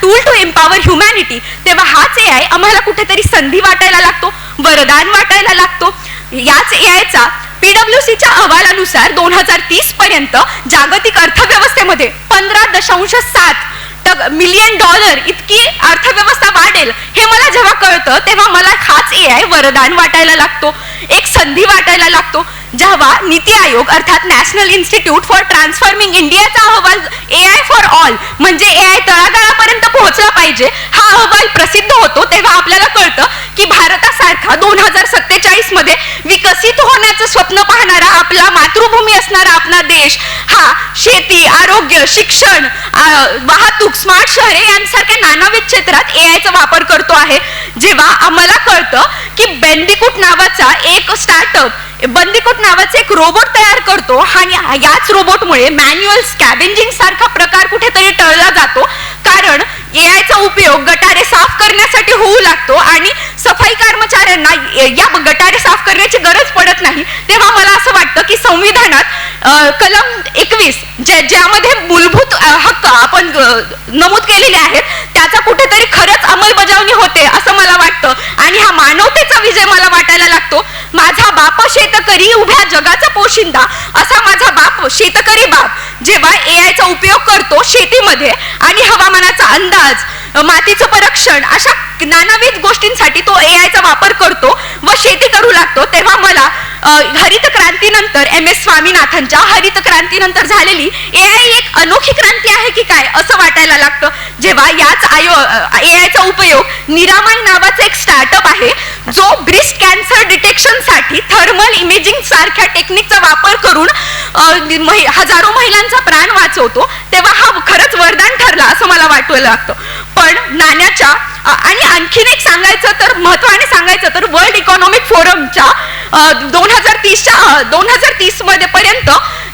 tool to empower humanity, तेव्हा हाच AI आम्हाला कुठेतरी संधी वाटायला लागतो, वरदान वाटायला लागतो. याच AIचा PwCच्या अहवालानुसार 2030 पर्यंत जागतिक अर्थव्यवस्थेमध्ये $15.7 मिलियन इतकी अर्थव्यवस्था वाढेल हे मला जेव्हा कळतं तेव्हा मला हाच AI वरदान वाटायला लागतो, एक संधी वाटायला लागतो. जेव्हा नीती आयोग अर्थात नॅशनल इन्स्टिट्यूट फॉर ट्रान्सफॉर्मिंग इंडियाचा अहवाल AI फॉर ऑल म्हणजे AI तळागाळापर्यंत पोहोचला पाहिजे हा अहवाल प्रसिद्ध होतो, तेव्हा आपल्याला कळतं की भारतासारखा 2047 मध्ये विकसित होण्याचं स्वप्न पाहणारा, आपला मातृभूमी असणारा आपला देश हा शेती, आरोग्य, शिक्षण, वाहतूक, स्मार्ट शहरे यांसारख्या नानाविध क्षेत्रात AIचा वापर करतो आहे. जेव्हा आम्हाला कळतं की की बंदिकोट नावाचा एक स्टार्टअप बंदिकोट नावाचा एक रोबोट तयार करतो आणि याच रोबोटमुळे मॅन्युअल स्कॅबेंजिंग सारखा प्रकार कुठेतरी टळला जातो, कारण एआयचा उपयोग गटारे साफ करण्यासाठी होऊ लागतो आणि सफाई कर्मचाऱ्यांना या गटारे साफ करण्याची गरज पडत नाही. तेव्हा मला असं वाटतं की संविधानात कलम 21 ज्यामध्ये मूलभूत हक्क आपण नमूद केलेले आहेत त्याचा कुठेतरी खरंच अंमलबजावणी होते असं मला वाटतं आणि हा मानवतेचा विजय मला वाटायला लागतो. माझा बाप शेतकरी उभ्या जगाचा पोशिंदा असा माझा बाप शेतकरी बाप जेव्हा एआयचा उपयोग करतो शेतीमध्ये आणि हवामानाचा अंदाज, मातीचं परीक्षण अशा नानाविध गोष्टींसाठी तो एआयचा वापर करतो व शेती करू लागतो, तेव्हा मला हरित क्रांतीनंतर MS स्वामीनाथनच्या हरित क्रांतीनंतर झालेली एआय एक अनोखी क्रांती आहे की काय असं वाटायला लागतं. जेव्हा याच एआयचा उपयोग निरामय नावाचा एक स्टार्टअप आहे जो ब्रेस्ट कॅन्सर डिटेक्शनसाठी थर्मल इमेजिंग सारख्या टेक्निकचा वापर करून हजारो महिलांचा प्राण वाचवतो, तेव्हा हा खरंच वरदान ठरला असं मला वाटायला लागतं. पण नाण्याच्या आणि आणखीन एक सांगायचं तर महत्वाने सांगायचं तर वर्ल्ड इकॉनॉमिक फोरमच्या 2030 मध्ये पर्यंत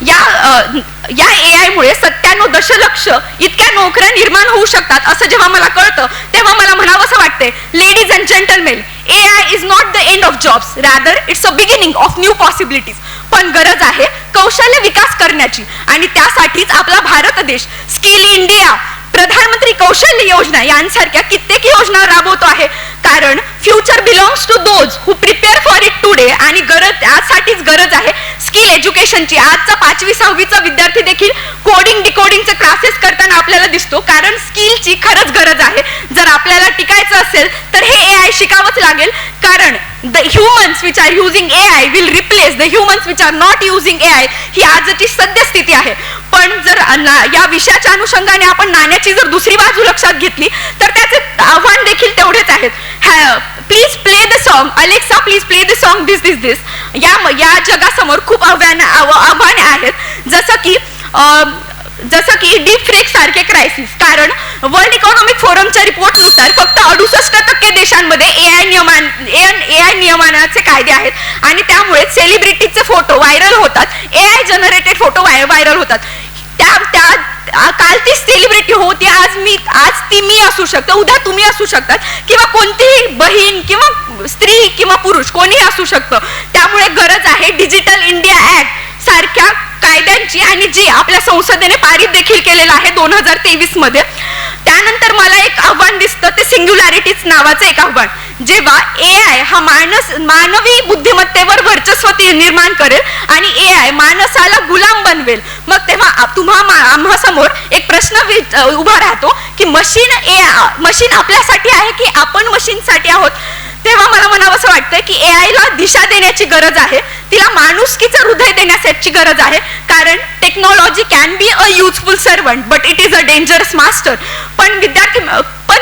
या एआय मुळे 97 दशलक्ष इतक्या नोकऱ्या निर्माण होऊ शकतात असं जेव्हा मला कळतं तेव्हा मला म्हणावंसं वाटते, ladies and gentlemen, AI is not the end of jobs, rather it's a beginning of new possibilities. पण गरज आहे कौशल्य विकास करण्याची आणि त्यासाठीच आपला भारत देश स्किल इंडिया, प्रधानमंत्री कौशल्य योजना यांसारख्या कित्येक योजना राबवतो आहे, कारण future belongs to those who prepare for it today. आणि त्यासाठीच गरज आहे स्किल एज्युकेशनची. आजचा 5वी-6वीचा विद्यार्थी देखील कोडिंग डिकोडिंगचे क्लासेस करताना आपल्याला दिसतो, कारण स्किलची खरंच गरज आहे. जर आपल्याला टिकायचं असेल तर हे एआय शिकावंच लागेल, कारण the humans which are using AI will replace the humans which are not using AI, ही आजची सद्यस्थिती आहे. पण जर या विषयाच्या अनुषंगाने आपण नाण्याची जर दुसरी बाजू लक्षात घेतली तर त्याचे आव्हान देखील तेवढेच आहेत. Please play the song Alexa, please play the song this this this. या जगासमोर खूप आव्हाने आहेत, जसं की डीप फेक सारखे क्रायसिस. कारण वर्ल्ड इकॉनॉमिक फोरमच्या रिपोर्टनुसार फक्त 68% देशांमध्ये एआय नियमनाचे कायदे आहेत आणि त्यामुळे सेलिब्रिटीचे फोटो व्हायरल होतात, एआय जनरेटेड फोटो व्हायरल होतात. काल ती सेलिब्रिटी होती, आज ती मी असू शकते, उद्या तुम्ही असू शकतात किंवा कोणतीही बहीण किंवा स्त्री किंवा पुरुष कोणीही असू शकतं. त्यामुळे गरज आहे डिजिटल इंडिया ऍक्ट सारख्या कायद्यांची आणि जी आपल्या संसदेने पारित देखील केलेलं आहे 2023 मध्ये. त्यानंतर मला एक आव्हान दिसतं ते सिंग्युलॅरिटीज नावाचं एक आव्हान. जेव्हा एआय हा मानवी बुद्धिमत्तेवर वर्चस्व निर्माण करेल आणि एआय माणसाला गुलाम बनवेल, मग तेव्हा आम्हा समोर एक प्रश्न उभा राहतो की मशीन आपल्यासाठी आहे की आपण मशीनसाठी आहोत. तेव्हा मला म्हणावंसं वाटतं की एआयला दिशा देण्याची गरज आहे, तिला माणुसकीचं हृदय देण्याची गरज आहे, कारण technology can be a useful servant but it is a dangerous master. पण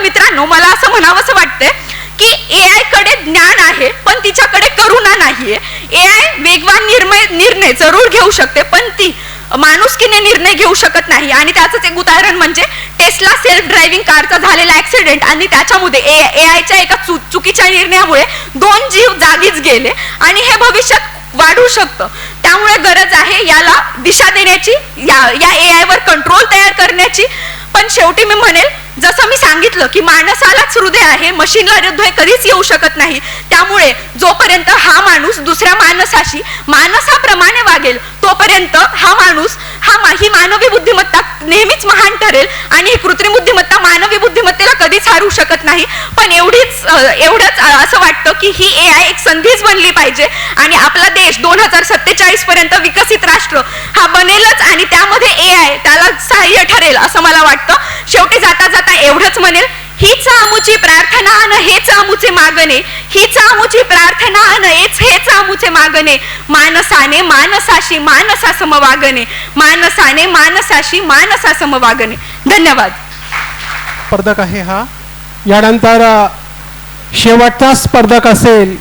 मित्रांनो, मला असं म्हणावंसं वाटतंय की एआय कडे ज्ञान आहे पण तिच्याकडे करुणा नाहीये. एआय वेगवान निर्णय जरूर घेऊ शकते पण ती माणुसकीने निर्णय घेऊ शकत नाही. आणि त्याचंच एक उदाहरण म्हणजे टेस्ला सेल्फ ड्रायव्हिंग कारचा झालेला ऍक्सिडेंट आणि त्याच्यामध्ये एआयच्या एका चुकीच्या निर्णयामुळे 2 जीव जागीच गेले आणि हे भविष्यात वाढू शकतं. त्यामुळे गरज आहे याला दिशा देण्याची, या एआय वर कंट्रोल तयार करण्याची. पण शेवटी मी म्हणेल, जसं मी सांगितलं की माणसालाच हृदय आहे, मशीनला हृदय कधीच येऊ शकत नाही. त्यामुळे जोपर्यंत हा माणूस दुसऱ्या माणसाशी माणसाप्रमाणे वागेल तोपर्यंत ही मानवी बुद्धिमत्ता नेहमीच महान ठरेल आणि ही कृत्रिम बुद्धिमत्ता मानवी बुद्धिमत्तेला कधीच हारू शकत नाही. पण एवढंच असं वाटतं की ही एआय एक संधीच बनली पाहिजे आणि आपला देश 2047 पर्यंत विकसित राष्ट्र हा बनेलच आणि त्यामध्ये एआय त्याला सहाय्य ठरेल असं मला वाटतं. शेवटी जाता जाता एवढंच म्हणेल, हीच आमुची प्रार्थना अन हेच आमुचे मागणे, हीच आमुची प्रार्थना अन हेच आमुचे मागणे, मानसाने मानसाशी मानसा समवागणे, मानसाने मानसाशी मानसा समवागणे. धन्यवाद. स्पर्धक आहे हा. यानंतर शेवटचा स्पर्धक असेल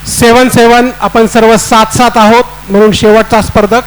7-7. आपण सर्व 7-7 आहोत म्हणून शेवटचा स्पर्धक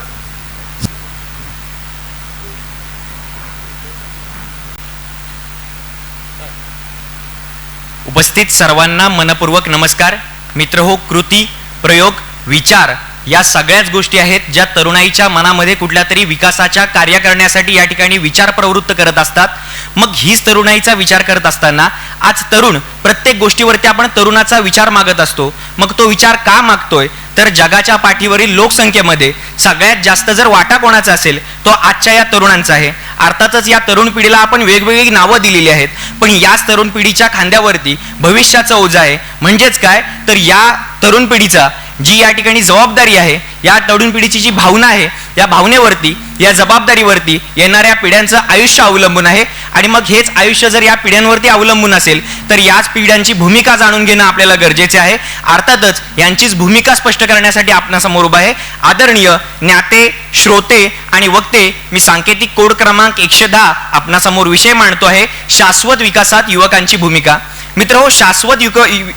उपस्थित सर्वांना मनपूर्वक नमस्कार. मित्रहो, कृती, प्रयोग, विचार या सगळ्याच गोष्टी आहेत ज्या तरुणाईच्या मनामध्ये कुठल्या तरी विकासाच्या कार्य करण्यासाठी या ठिकाणी विचार प्रवृत्त करत असतात. मग हीच तरुणाईचा विचार करत असताना आज तरुण प्रत्येक गोष्टीवरती आपण तरुणाचा विचार मागत असतो. मग तो विचार का मागतोय तर जगाच्या पाठीवरील लोकसंख्येमध्ये सगळ्यात जास्त जर वाटा कोणाचा असेल तो आजच्या या तरुणांचा आहे. अर्थातच या तरुण पिढीला आपण वेगवेगळी नावं दिलेली आहेत, पण याच तरुण पिढीच्या खांद्यावरती भविष्याचं ओझं आहे. म्हणजेच काय तर या तरुण पिढीचा जी या ठिकाणी जबाबदारी आहे, या तरुण पिढीची जी भावना आहे, या भावनेवरती, या जबाबदारीवरती येणाऱ्या पिढ्यांचं आयुष्य अवलंबून आहे. आणि मग हेच आयुष्य जर या पिढ्यांवरती अवलंबून असेल तर याच पिढ्यांची भूमिका जाणून घेणं आपल्याला गरजेचे आहे. अर्थातच यांचीच भूमिका स्पष्ट करण्यासाठी आपणासमोर उभा आहे आदरणीय ज्ञाते, श्रोते आणि वक्ते. मी सांकेतिक कोड क्रमांक 110 आपणासमोर विषय मांडतो आहे, शाश्वत विकासात युवकांची भूमिका. मित्रहो, शाश्वत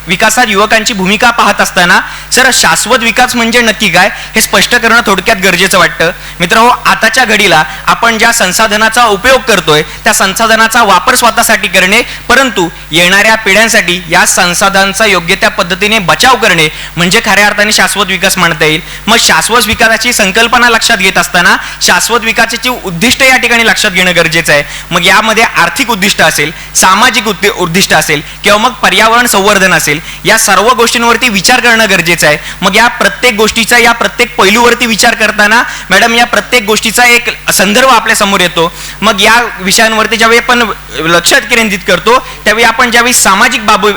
विकासात युवकांची भूमिका पाहत असताना सर शाश्वत विकास म्हणजे नक्की काय हे स्पष्ट करणं थोडक्यात गरजेचं वाटतं. मित्रहो, आताच्या घडीला आपण ज्या संसाधनाचा उपयोग करतोय त्या संसाधनाचा वापर स्वतःसाठी करणे, परंतु येणाऱ्या पिढ्यांसाठी या संसाधनांचा योग्य त्या पद्धतीने बचाव करणे म्हणजे खऱ्या अर्थाने शाश्वत विकास म्हणता येईल. मग शाश्वत विकासाची संकल्पना लक्षात घेत असताना शाश्वत विकासाची उद्दिष्ट या ठिकाणी लक्षात घेणं गरजेचं आहे. मग यामध्ये आर्थिक उद्दिष्ट असेल, सामाजिक उद्दिष्ट असेल किंवा मग पर्यावरण संवर्धन असेल, या सर्व गोष्टींवरती विचार करणं गरजेचं आहे. मग या प्रत्येक गोष्टीचा, या प्रत्येक पैलूवरती विचार करताना मॅडम या प्रत्येक गोष्टीचा एक संदर्भ आपल्या समोर येतो. मग या विषयांवरती ज्यावेळी आपण लक्ष केंद्रित करतो त्यावेळी आपण ज्यावेळी सामाजिक बाब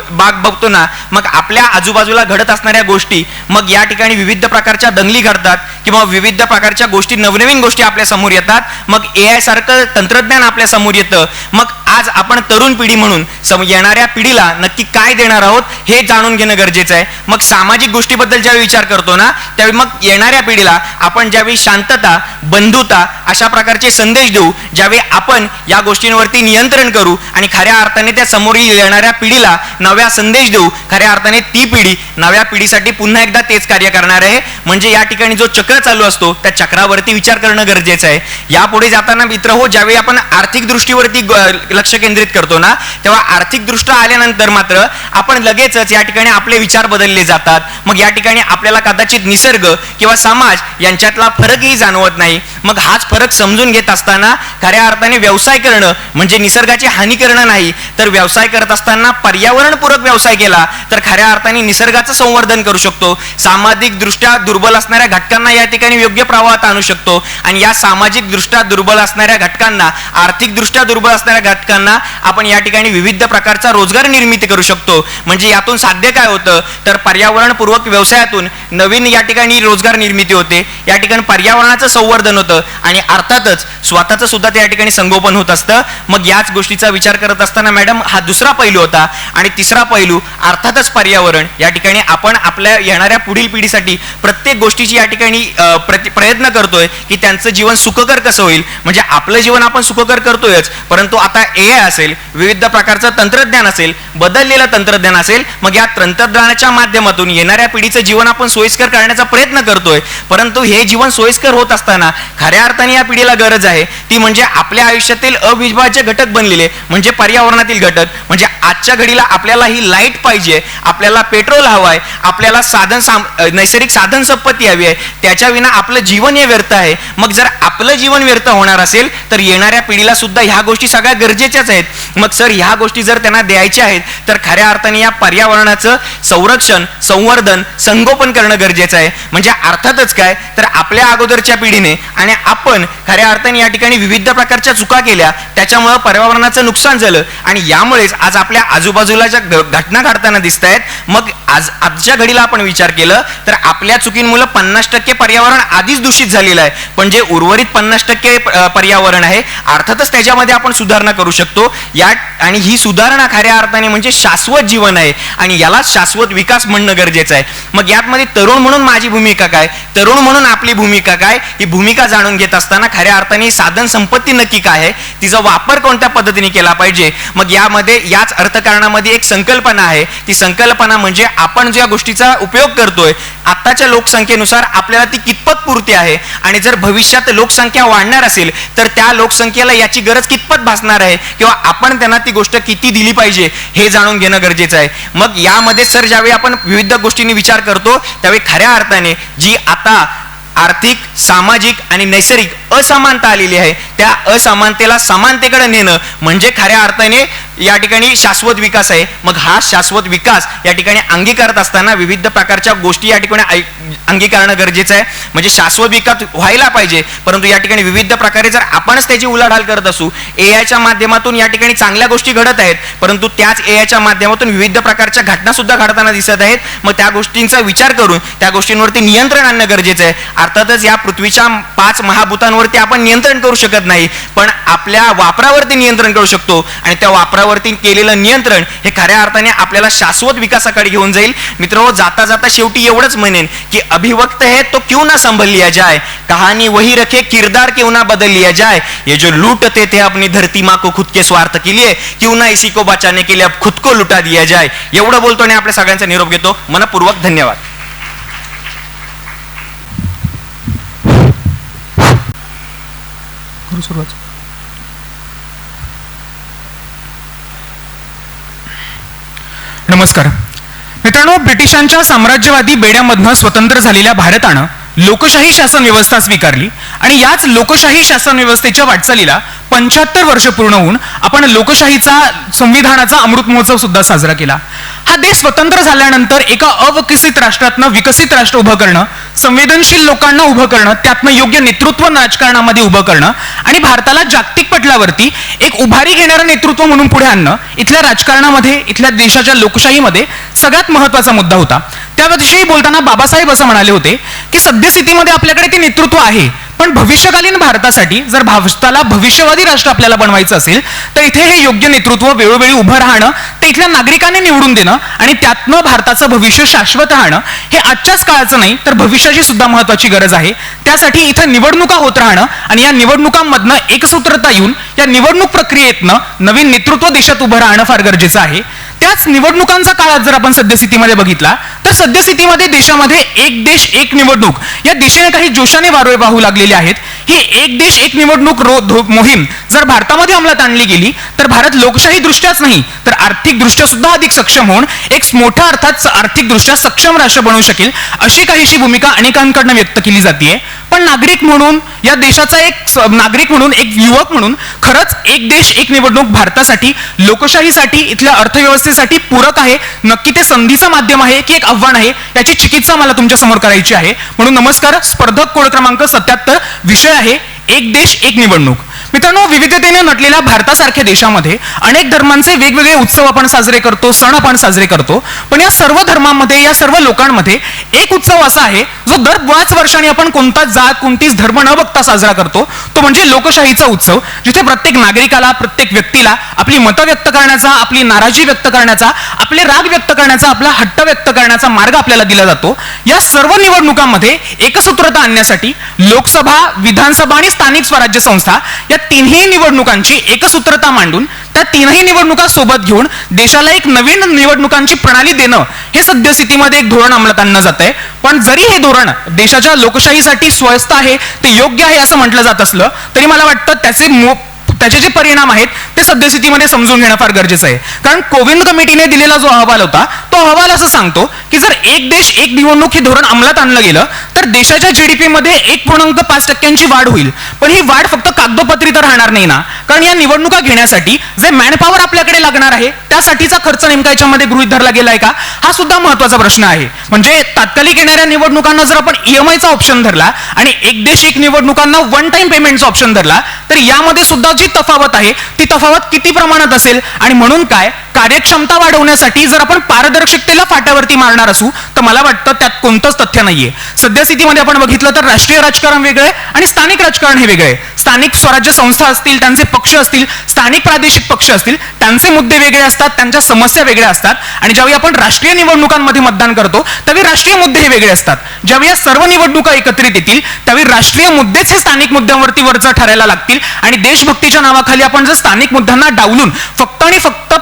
बघतो ना, मग आपल्या आजूबाजूला घडत असणाऱ्या गोष्टी, मग या ठिकाणी विविध प्रकारच्या दंगली घडतात किंवा विविध प्रकारच्या गोष्टी, नवनवीन गोष्टी आपल्या समोर येतात. मग AI सारखं तंत्रज्ञान आपल्या समोर येतं. मग आज आपण तरुण पिढी म्हणून येणाऱ्या पिढीला नक्की काय देणार आहोत हे जाणून घेणं गरजेचं आहे. मग सामाजिक गोष्टीबद्दल ज्यावेळी विचार करतो ना त्यावेळी मग येणाऱ्या पिढीला आपण ज्यावेळी शांतता, बंधुता अशा प्रकारचे संदेश देऊ, ज्यावेळी आपण या गोष्टींवरती नियंत्रण करू आणि खऱ्या अर्थाने त्या समोरील येणाऱ्या पिढीला नव्या संदेश देऊ, खऱ्या अर्थाने ती पिढी नव्या पिढीसाठी पुन्हा एकदा तेच कार्य करणार आहे. म्हणजे या ठिकाणी जो चक्र चालू असतो त्या चक्रावरती विचार करणं गरजेचं आहे. यापुढे जाताना मित्र हो, ज्यावेळी आपण आर्थिक दृष्टीवरती लक्ष केंद्रित करतो ना तेव्हा आर्थिक दृष्ट्या आल्यानंतर मात्र आपण लगेचच या ठिकाणी आपले विचार बदलले जातात. मग या ठिकाणी आपल्याला कदाचित निसर्ग किंवा समाज यांच्यातला फरकही जाणवत नाही. मग हाच फरक समजून घेत असताना खऱ्या अर्थाने व्यवसाय करणं म्हणजे निसर्गाची हानी करणं नाही, तर व्यवसाय करत असताना पर्यावरणपूरक व्यवसाय केला तर खऱ्या अर्थाने निसर्गाचं संवर्धन करू शकतो. सामाजिक दृष्ट्या दुर्बल असणाऱ्या घटकांना या ठिकाणी योग्य प्रवाहात आणू शकतो आणि या सामाजिक दृष्ट्या दुर्बल असणाऱ्या घटकांना, आर्थिक दृष्ट्या दुर्बल असणाऱ्या घटकांना आपण या ठिकाणी विविध प्रकारचा रोजगार निर्मिती करू शकतो. म्हणजे यातून साध्य काय होतं तर पर्यावरणपूर्वक व्यवसायातून नवीन या ठिकाणी रोजगार निर्मिती होते, या ठिकाणी पर्यावरणाचं संवर्धन होतं आणि अर्थातच स्वतःचं सुद्धा त्या ठिकाणी संगोपन होत असतं. मग याच गोष्टीचा विचार करत असताना मॅडम हा दुसरा पैलू होता. आणि तिसरा पैलू अर्थातच पर्यावरण. या ठिकाणी आपण आपल्या येणाऱ्या पुढील पिढीसाठी प्रत्येक गोष्टीची या ठिकाणी प्रयत्न करतोय की त्यांचं जीवन सुखकर कसं होईल. म्हणजे आपलं जीवन आपण सुखकर करतोयच, परंतु आता AI असेल, विविध प्रकारचं तंत्रज्ञान असेल, बदललेलं तंत्रज्ञान असेल, मग या तंत्रज्ञानाच्या माध्यमातून येणाऱ्या पिढीचं जीवन आपण सोयीस्कर करण्याचा प्रयत्न करतोय. परंतु हे जीवन सोयीस्कर होत असताना खऱ्या अर्थाने या पिढीला गरज आहे ती म्हणजे आपल्या आयुष्यातील अविभाज्य घटक बनलेले म्हणजे पर्यावरणातील घटक. म्हणजे आजच्या घडीला आपल्याला ही लाईट पाहिजे, आपल्याला पेट्रोल हवाय, आपल्याला नैसर्गिक साधन संपत्ती हवी आहे, त्याच्या विना आपलं जीवन हे व्यर्थ आहे. मग जर आपलं जीवन व्यर्थ होणार असेल तर येणाऱ्या पिढीला सुद्धा ह्या गोष्टी सगळ्या गरजेच्याच आहेत. मग सर ह्या गोष्टी जर त्यांना द्यायच्या आहेत तर खऱ्या अर्थाने या पर्यावरणाचं संरक्षण, संवर्धन, संगोपन करणं गरजेचं आहे. म्हणजे अर्थातच काय तर आपल्या अगोदरच्या पिढीने आणि आपण खऱ्या अर्थाने या ठिकाणी विविध प्रकारच्या चुका केल्या, त्याच्यामुळे पर्यावरणाचं नुकसान झालं आणि यामुळेच आज आपल्या आजूबाजूला ज्या घटना घडताना दिसत आहेत. मग आजच्या घडीला आपण विचार केलं तर आपल्या चुकींमुळे 50% पर्यावरण आधीच दूषित झालेलं आहे, पण जे उर्वरित 50% पर्यावरण आहे अर्थातच त्याच्यामध्ये आपण सुधारणा करू शकतो. आणि ही सुधारणा खऱ्या अर्थाने म्हणजे शाश्वत जीवन आहे आणि याला शाश्वत विकास म्हणणं गरजेचं आहे. मग यामध्ये तरुण म्हणून माझी भूमिका काय, तरुण म्हणून आपली भूमिका काय, ही भूमिका जाणून घेत असताना खऱ्या अर्थाने साधन संपत्ती नक्की काय आहे, तिचा वापर कोणत्या पद्धतीने केला पाहिजे. मग यामध्ये याच अर्थकारणामध्ये एक संकल्पना आहे. ती संकल्पना म्हणजे आपण ज्या गोष्टीचा उपयोग करतोय आत्ताच्या लोकसंख्येनुसार आपल्याला ती कितपत पुरते आहे आणि जर भविष्यात लोकसंख्या वाढणार असेल तर त्या लोकसंख्येला याची गरज कितपत भासणार आहे किंवा आपण त्यांना ती गोष्ट किती दिली पाहिजे हे जाणून घेणं गरजेचं आहे. मग यामध्ये सर ज्यावेळी आपण विविध गोष्टींनी विचार करतो त्यावेळी खऱ्या अर्थाने जी आता आर्थिक, सामाजिक आणि नैसर्गिक असमानता आलेली आहे त्या असमानतेला समानतेकडे नेणं म्हणजे खऱ्या अर्थाने या ठिकाणी शाश्वत विकास आहे. मग हा शाश्वत विकास या ठिकाणी अंगीकारत असताना विविध प्रकारच्या गोष्टी या ठिकाणी अंगीकारणं गरजेचं आहे. म्हणजे शाश्वत विकास व्हायला पाहिजे, परंतु या ठिकाणी विविध प्रकारे जर आपणच त्याची उलाढाल करत असू, एआयच्या माध्यमातून या ठिकाणी चांगल्या गोष्टी घडत आहेत, परंतु त्याच एआयच्या माध्यमातून विविध प्रकारच्या घटना सुद्धा घडताना दिसत आहेत. मग त्या गोष्टींचा विचार करून त्या गोष्टींवरती नियंत्रण आणणं गरजेचं आहे. अर्थातच या पृथ्वीच्या 5 महाभूतांवरती आपण नियंत्रण करू शकत नाही, पण आपल्या वापरावरती नियंत्रण करू शकतो आणि त्या वापरावरती केलेलं नियंत्रण हे खऱ्या अर्थाने आपल्याला शाश्वत विकासाकडे घेऊन जाईल. मित्रो, जाता जाता शेवटी एवढंच म्हणेन की अभिव्यक्त है तो क्यों ना संभल लिया जाए, कहानी वही रखे किरदार क्यों ना बदल लिया जाए, ये जो लूटते थे अपनी धरती माँ को खुद के स्वार्थ के लिए क्यों ना इसी को बचाने के लिए अब खुद को लुटा दिया जाए. एवढं बोलतो आणि आपल्या सगळ्यांचा निरोप घेतो. मनपूर्वक धन्यवाद. नमस्कार मित्रांनो, ब्रिटिशांच्या साम्राज्यवादी बेड्यामधनं स्वतंत्र झालेल्या भारतानं लोकशाही शासन व्यवस्था स्वीकारली आणि याच लोकशाही शासन व्यवस्थेच्या वाटचालीला 75 वर्ष पूर्ण होऊन आपण लोकशाहीचा संविधानाचा अमृत महोत्सव सुद्धा साजरा केला. हा देश स्वतंत्र झाल्यानंतर एका अविकसित राष्ट्रातनं विकसित राष्ट्र उभं करणं, संवेदनशील लोकांना उभं करणं, त्यातनं योग्य नेतृत्व राजकारणामध्ये उभं करणं आणि भारताला जागतिक पटलावरती एक उभारी घेणारं नेतृत्व म्हणून पुढे आणणं इथल्या राजकारणामध्ये, इथल्या देशाच्या लोकशाहीमध्ये सगळ्यात महत्वाचा मुद्दा होता. त्याविषयी बोलताना बाबासाहेब असं म्हणाले होते की सद्यस्थितीमध्ये आपल्याकडे ते नेतृत्व आहे, पण भविष्यकालीन भारतासाठी जर भारताला भविष्यवादी राष्ट्र आपल्याला बनवायचं असेल तर इथे हे योग्य नेतृत्व वेळोवेळी उभं राहणं, ते इथल्या नागरिकांनी निवडून देणं आणि त्यातनं भारताचं भविष्य शाश्वत राहणं हे आजच्याच काळाचं नाही तर भविष्याची सुद्धा महत्वाची गरज आहे. त्यासाठी इथं निवडणुका होत राहणं आणि या निवडणुकांमधनं एकसूत्रता येऊन या निवडणूक प्रक्रियेतनं नवीन नेतृत्व देशात उभं राहणं फार गरजेचं आहे. त्याच निवडणुकांचा काळात जर आपण सद्यस्थितीमध्ये बघितला तर सद्यस्थितीमध्ये देशामध्ये एक देश एक निवडणूक या दिशेने काही जोशाने वारे वाहू लागलेले आहेत. ही एक देश एक निवडणूक मोहीम जर भारतामध्ये अंमलात आणली गेली तर भारत लोकशाही दृष्ट्याच नाही तर आर्थिक दृष्ट्या सुद्धा अधिक सक्षम होऊन एक मोठ्या अर्थात आर्थिक दृष्ट्या सक्षम राष्ट्र बनवू शकेल, अशी काहीशी भूमिका अनेकांकडून व्यक्त केली जाते. पण नागरिक म्हणून या देशाचा एक नागरिक म्हणून, एक युवक म्हणून खरंच एक देश एक निवडणूक भारतासाठी, लोकशाहीसाठी, इथल्या अर्थव्यवस्थेसाठी पूरक आहे, नक्की ते संधीचं माध्यम आहे की एक आव्हान आहे, याची चिकित्सा मला तुमच्या समोर करायची आहे. म्हणून नमस्कार. स्पर्धक कोड क्रमांक 77, विषय आहे एक देश एक निवडणूक. मित्रांनो, विविधतेने नटलेल्या भारतासारख्या देशामध्ये अनेक धर्मांचे वेगवेगळे उत्सव आपण साजरे करतो, सण आपण साजरे करतो, पण या सर्व धर्मांमध्ये, या सर्व लोकांमध्ये एक उत्सव असा आहे जो दर 5 वर्षांनी आपण कोणता जात, कोणतीच धर्म न बघता साजरा करतो, तो म्हणजे लोकशाहीचा उत्सव, जिथे प्रत्येक नागरिकाला, प्रत्येक व्यक्तीला आपली मतं व्यक्त करण्याचा, आपली नाराजी व्यक्त करण्याचा, आपले राग व्यक्त करण्याचा, आपला हट्ट व्यक्त करण्याचा मार्ग आपल्याला दिला जातो. या सर्व निवडणुकांमध्ये एकसूत्रता आणण्यासाठी लोकसभा, विधानसभा आणि स्थानिक स्वराज्य संस्था या तिन्ही निवडणुकांची एकसूत्रता मांडून त्या तीनही निवडणुका सोबत घेऊन देशाला एक नवीन निवडणुकांची प्रणाली देणं हे सद्यस्थितीमध्ये एक धोरण अंमलात आणलं जात आहे. पण जरी हे धोरण देशाच्या लोकशाहीसाठी स्वस्थ आहे, ते योग्य आहे असं म्हटलं जात असलं तरी मला वाटतं त्याचे जे परिणाम आहेत ते सद्यस्थितीमध्ये समजून घेणं फार गरजेचं आहे. कारण कोविंद कमिटीने दिलेला जो अहवाल होता तो अहवाल असं सांगतो की जर एक देश एक निवडणूक हे धोरण अंमलात आणलं गेलं तर देशाच्या जीडीपी मध्ये 1.5% वाढ होईल. पण ही वाढ फक्त कागदोपत्री तर राहणार नाही ना, कारण या निवडणुका घेण्यासाठी जे मॅनपॉवर आपल्याकडे लागणार आहे त्यासाठीचा खर्च नेमका याच्यामध्ये गृहीत धरला गेलाय का, हा सुद्धा महत्वाचा प्रश्न आहे. म्हणजे तात्कालिक येणाऱ्या निवडणुकांना जर आपण ईएमआयचा ऑप्शन धरला आणि एक देश एक निवडणुकांना वन टाइम पेमेंटचा ऑप्शन धरला तर यामध्ये सुद्धा जी तफावत आहे ती तफावत किती प्रमाणात असेल आणि म्हणून काय कार्यक्षमता वाढवण्यासाठी जर आपण पारदर्शकतेला फाट्यावरती मारणार असू तर मला वाटतं त्यात कोणतंच तथ्य नाहीये. सद्यस्थितीमध्ये आपण बघितलं तर राष्ट्रीय राजकारण वेगळं आहे आणि स्थानिक राजकारण हे वेगळं आहे. स्थानिक स्वराज्य संस्था असतील, त्यांचे पक्ष असतील, स्थानिक प्रादेशिक पक्ष असतील, त्यांचे मुद्दे वेगळे असतात, त्यांच्या समस्या वेगळ्या असतात. आणि ज्यावेळी आपण राष्ट्रीय निवडणुकांमध्ये मतदान करतो त्यावेळी राष्ट्रीय मुद्दे हे वेगळे असतात. ज्यावेळी या सर्व निवडणुका एकत्रित येतील त्यावेळी राष्ट्रीय मुद्देच हे स्थानिक मुद्द्यांवरती वरचं ठरायला लागतील आणि देशभक्तीच्या नावाखाली आपण जर स्थानिक मुद्द्यांना डावलून फक्त आणि फक्त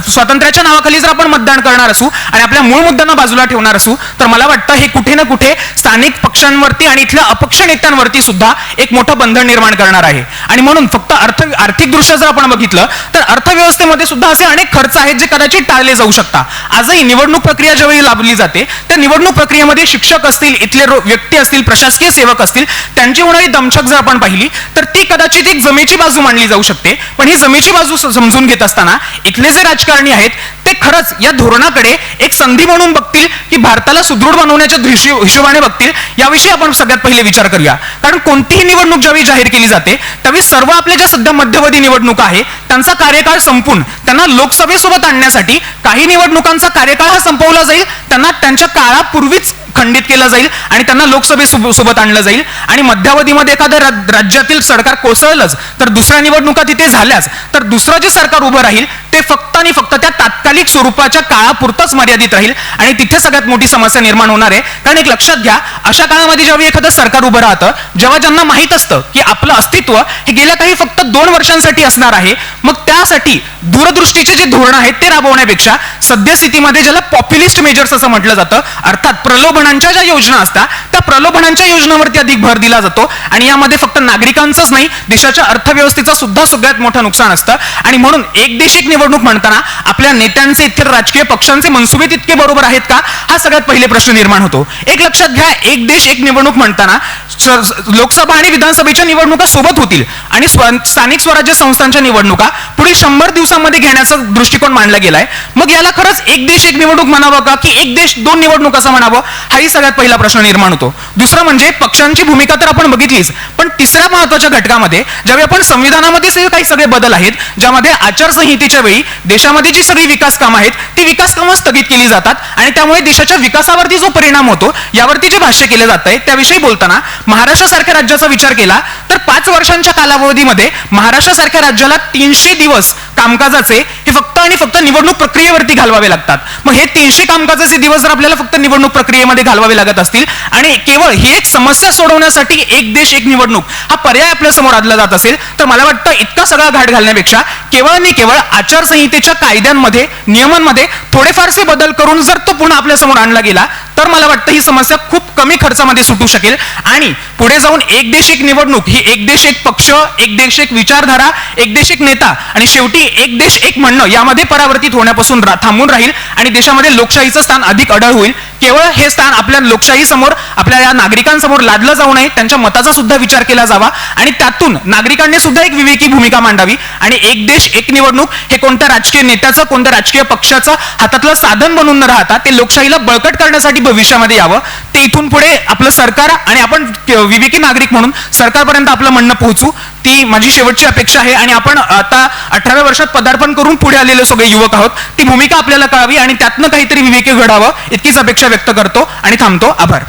स्वातंत्र्याच्या नावाखाली जर आपण मतदान करणार असू आणि आपल्या मूळ मुद्द्यांना बाजूला ठेवणार असू तर मला वाटतं हे कुठे ना कुठे स्थानिक पक्षांवरती आणि इथल्या अपक्ष नेत्यांवरती सुद्धा एक मोठं बंधन निर्माण करणार आहे. आणि म्हणून फक्त आर्थिक दृष्ट्या जर आपण बघितलं तर अर्थव्यवस्थेमध्ये सुद्धा असे अनेक खर्च आहेत जे कदाचित टाळले जाऊ शकतात. आजही निवडणूक प्रक्रिया ज्यावेळी लाभली जाते त्या निवडणूक प्रक्रियेमध्ये शिक्षक असतील, इथले व्यक्ती असतील, प्रशासकीय सेवक असतील, त्यांची होणारी दमछक जर आपण पाहिली तर ती कदाचित एक जमेची बाजू मांडली जाऊ शकते. पण ही जमेची बाजू समजून घेत असताना इथले जे राजकारणी आहेत ते खरंच या धोरणाकडे एक संधी म्हणून बघतील की भारताला सुदृढ बनवण्याच्या हिशोबाने बघतील, याविषयी आपण सगळ्यात पहिले विचार करूया. कारण कोणतीही निवडणूक ज्यावेळी जाहीर केली जाते त्यावेळी सर्व आपल्या ज्या सध्या मध्यवधी निवडणुका आहे त्यांचा कार्यकाळ संपून त्यांना लोकसभेसोबत आणण्यासाठी काही निवडणुकांचा कार्यकाळ हा संपवला जाईल, त्यांना त्यांच्या काळापूर्वीच खंडित केलं जाईल आणि त्यांना लोकसभेसोबत आणलं जाईल. आणि मध्यावधीमध्ये एखाद्या राज्यातील सरकार कोसळलंच तर दुसऱ्या निवडणुका तिथे झाल्याच तर दुसरं जे सरकार उभं राहील ते फक्त आणि फक्त त्या तात्कालिक स्वरूपाच्या काळापुरतच मर्यादित राहील आणि तिथे सगळ्यात मोठी समस्या निर्माण होणार आहे. कारण एक लक्षात घ्या, अशा काळामध्ये ज्यावेळी एखादं सरकार उभं राहतं, जेव्हा ज्यांना माहीत असतं की आपलं अस्तित्व हे गेल्या काही फक्त 2 वर्षांसाठी असणार आहे, मग त्यासाठी दूरदृष्टीचे जे धोरण आहेत ते राबवण्यापेक्षा सद्यस्थितीमध्ये ज्याला पॉप्युलिस्ट मेजर्स असं म्हटलं जातं, अर्थात प्रलोभनांच्या ज्या योजना असतात त्या प्रलोभनांच्या योजनांवरती अधिक भर दिला जातो. आणि यामध्ये फक्त नागरिकांचंच नाही, देशाच्या अर्थव्यवस्थेचा सुद्धा सगळ्यात मोठं नुकसान असतं. आणि म्हणून एक देश एक निवडणूक म्हणताना आपल्या नेत्यांचे, इतर राजकीय पक्षांचे मनसुबे तितके बरोबर आहेत का, हा सगळ्यात पहिले प्रश्न निर्माण होतो. एक लक्षात घ्या, एक देश एक निवडणूक म्हणताना लोकसभा आणि विधानसभेच्या निवडणुका सोबत होतील आणि स्थानिक स्वराज्य संस्थांच्या निवडणुका पुढे 100 दिवसांमध्ये घेण्याचा दृष्टिकोन मांडला गेलाय. मग याला खरंच एक देश एक निवडणूक म्हणावं का की एक देश 2 निवडणूक असं म्हणावं, हाही सगळ्यात पहिला प्रश्न निर्माण होतो. दुसरं म्हणजे पक्षांची भूमिका तर आपण बघितलीच, पण तिसऱ्या महत्वाच्या घटकामध्ये ज्यावेळी आपण संविधानामध्ये काही सगळे बदल आहेत ज्यामध्ये आचारसंहितेच्या वेळी देशामध्ये जी सगळी विकास कामं आहेत ती विकास कामं स्थगित केली जातात आणि त्यामुळे देशाच्या विकासावरती जो परिणाम होतो यावरती जे भाष्य केलं जात आहे त्याविषयी बोलताना महाराष्ट्रासारख्या राज्याचा विचार केला तर 5 वर्षांच्या कालावधीमध्ये महाराष्ट्रासारख्या राज्याला 300 दिवस कामकाजाचे हे फक्त आणि फक्त निवडणूक प्रक्रियेवरती घालवावे लागतात. मग हे 300 कामकाजाचे दिवस जर आपल्याला फक्त निवडणूक प्रक्रियेमध्ये घालवावे लागत असतील आणि केवळ ही एक समस्या सोडवण्यासाठी एक देश एक निवडणूक हा पर्याय आपल्या समोर आणला जात असेल तर मला वाटतं इतका सगळा घाट घालण्यापेक्षा केवळ आणि केवळ आचारसंहितेच्या कायद्यांमध्ये, नियमांमध्ये थोडेफारसे बदल करून जर तो पुन्हा आपल्या समोर आणला गेला तर मला वाटतं ही समस्या खूप कमी खर्चामध्ये सुटू शकेल. आणि पुढे जाऊन एक देश एक निवडणूक ही एक देश एक पक्ष, एक देश एक विचारधारा, एक देश एक नेता आणि शेवटी एक देश एक म्हणणं यामध्ये परावर्तित होण्यापासून थांबून राहील आणि देशामध्ये लोकशाहीचं स्थान अधिक अढळ होईल. केवळ हे स्थान आपल्या लोकशाही समोर, आपल्या या नागरिकांसमोर लादलं जाऊ नये, त्यांच्या मताचा सुद्धा विचार केला जावा आणि त्यातून नागरिकांनी सुद्धा एक विवेकी भूमिका मांडावी. आणि एक देश एक निवडणूक हे कोणत्या राजकीय नेत्याचं, कोणत्या राजकीय पक्षाचं हातातलं साधन बनून न राहता ते लोकशाहीला बळकट करण्यासाठी भविष्यामध्ये यावं. ते इथून पुढे आपलं सरकार आणि आपण विवेकी नागरिक म्हणून सरकारपर्यंत आपलं म्हणणं पोहोचू, ती माझी शेवटची अपेक्षा आहे. आणि आपण आता 18व्या वर्षात पदार्पण करून पुढे आलेले सगळे युवक आहोत, ती भूमिका आपल्याला कळावी आणि त्यातनं काहीतरी विवेकी घडावं इतकीच अपेक्षा व्यक्त करतो आणि थांबतो. आभार.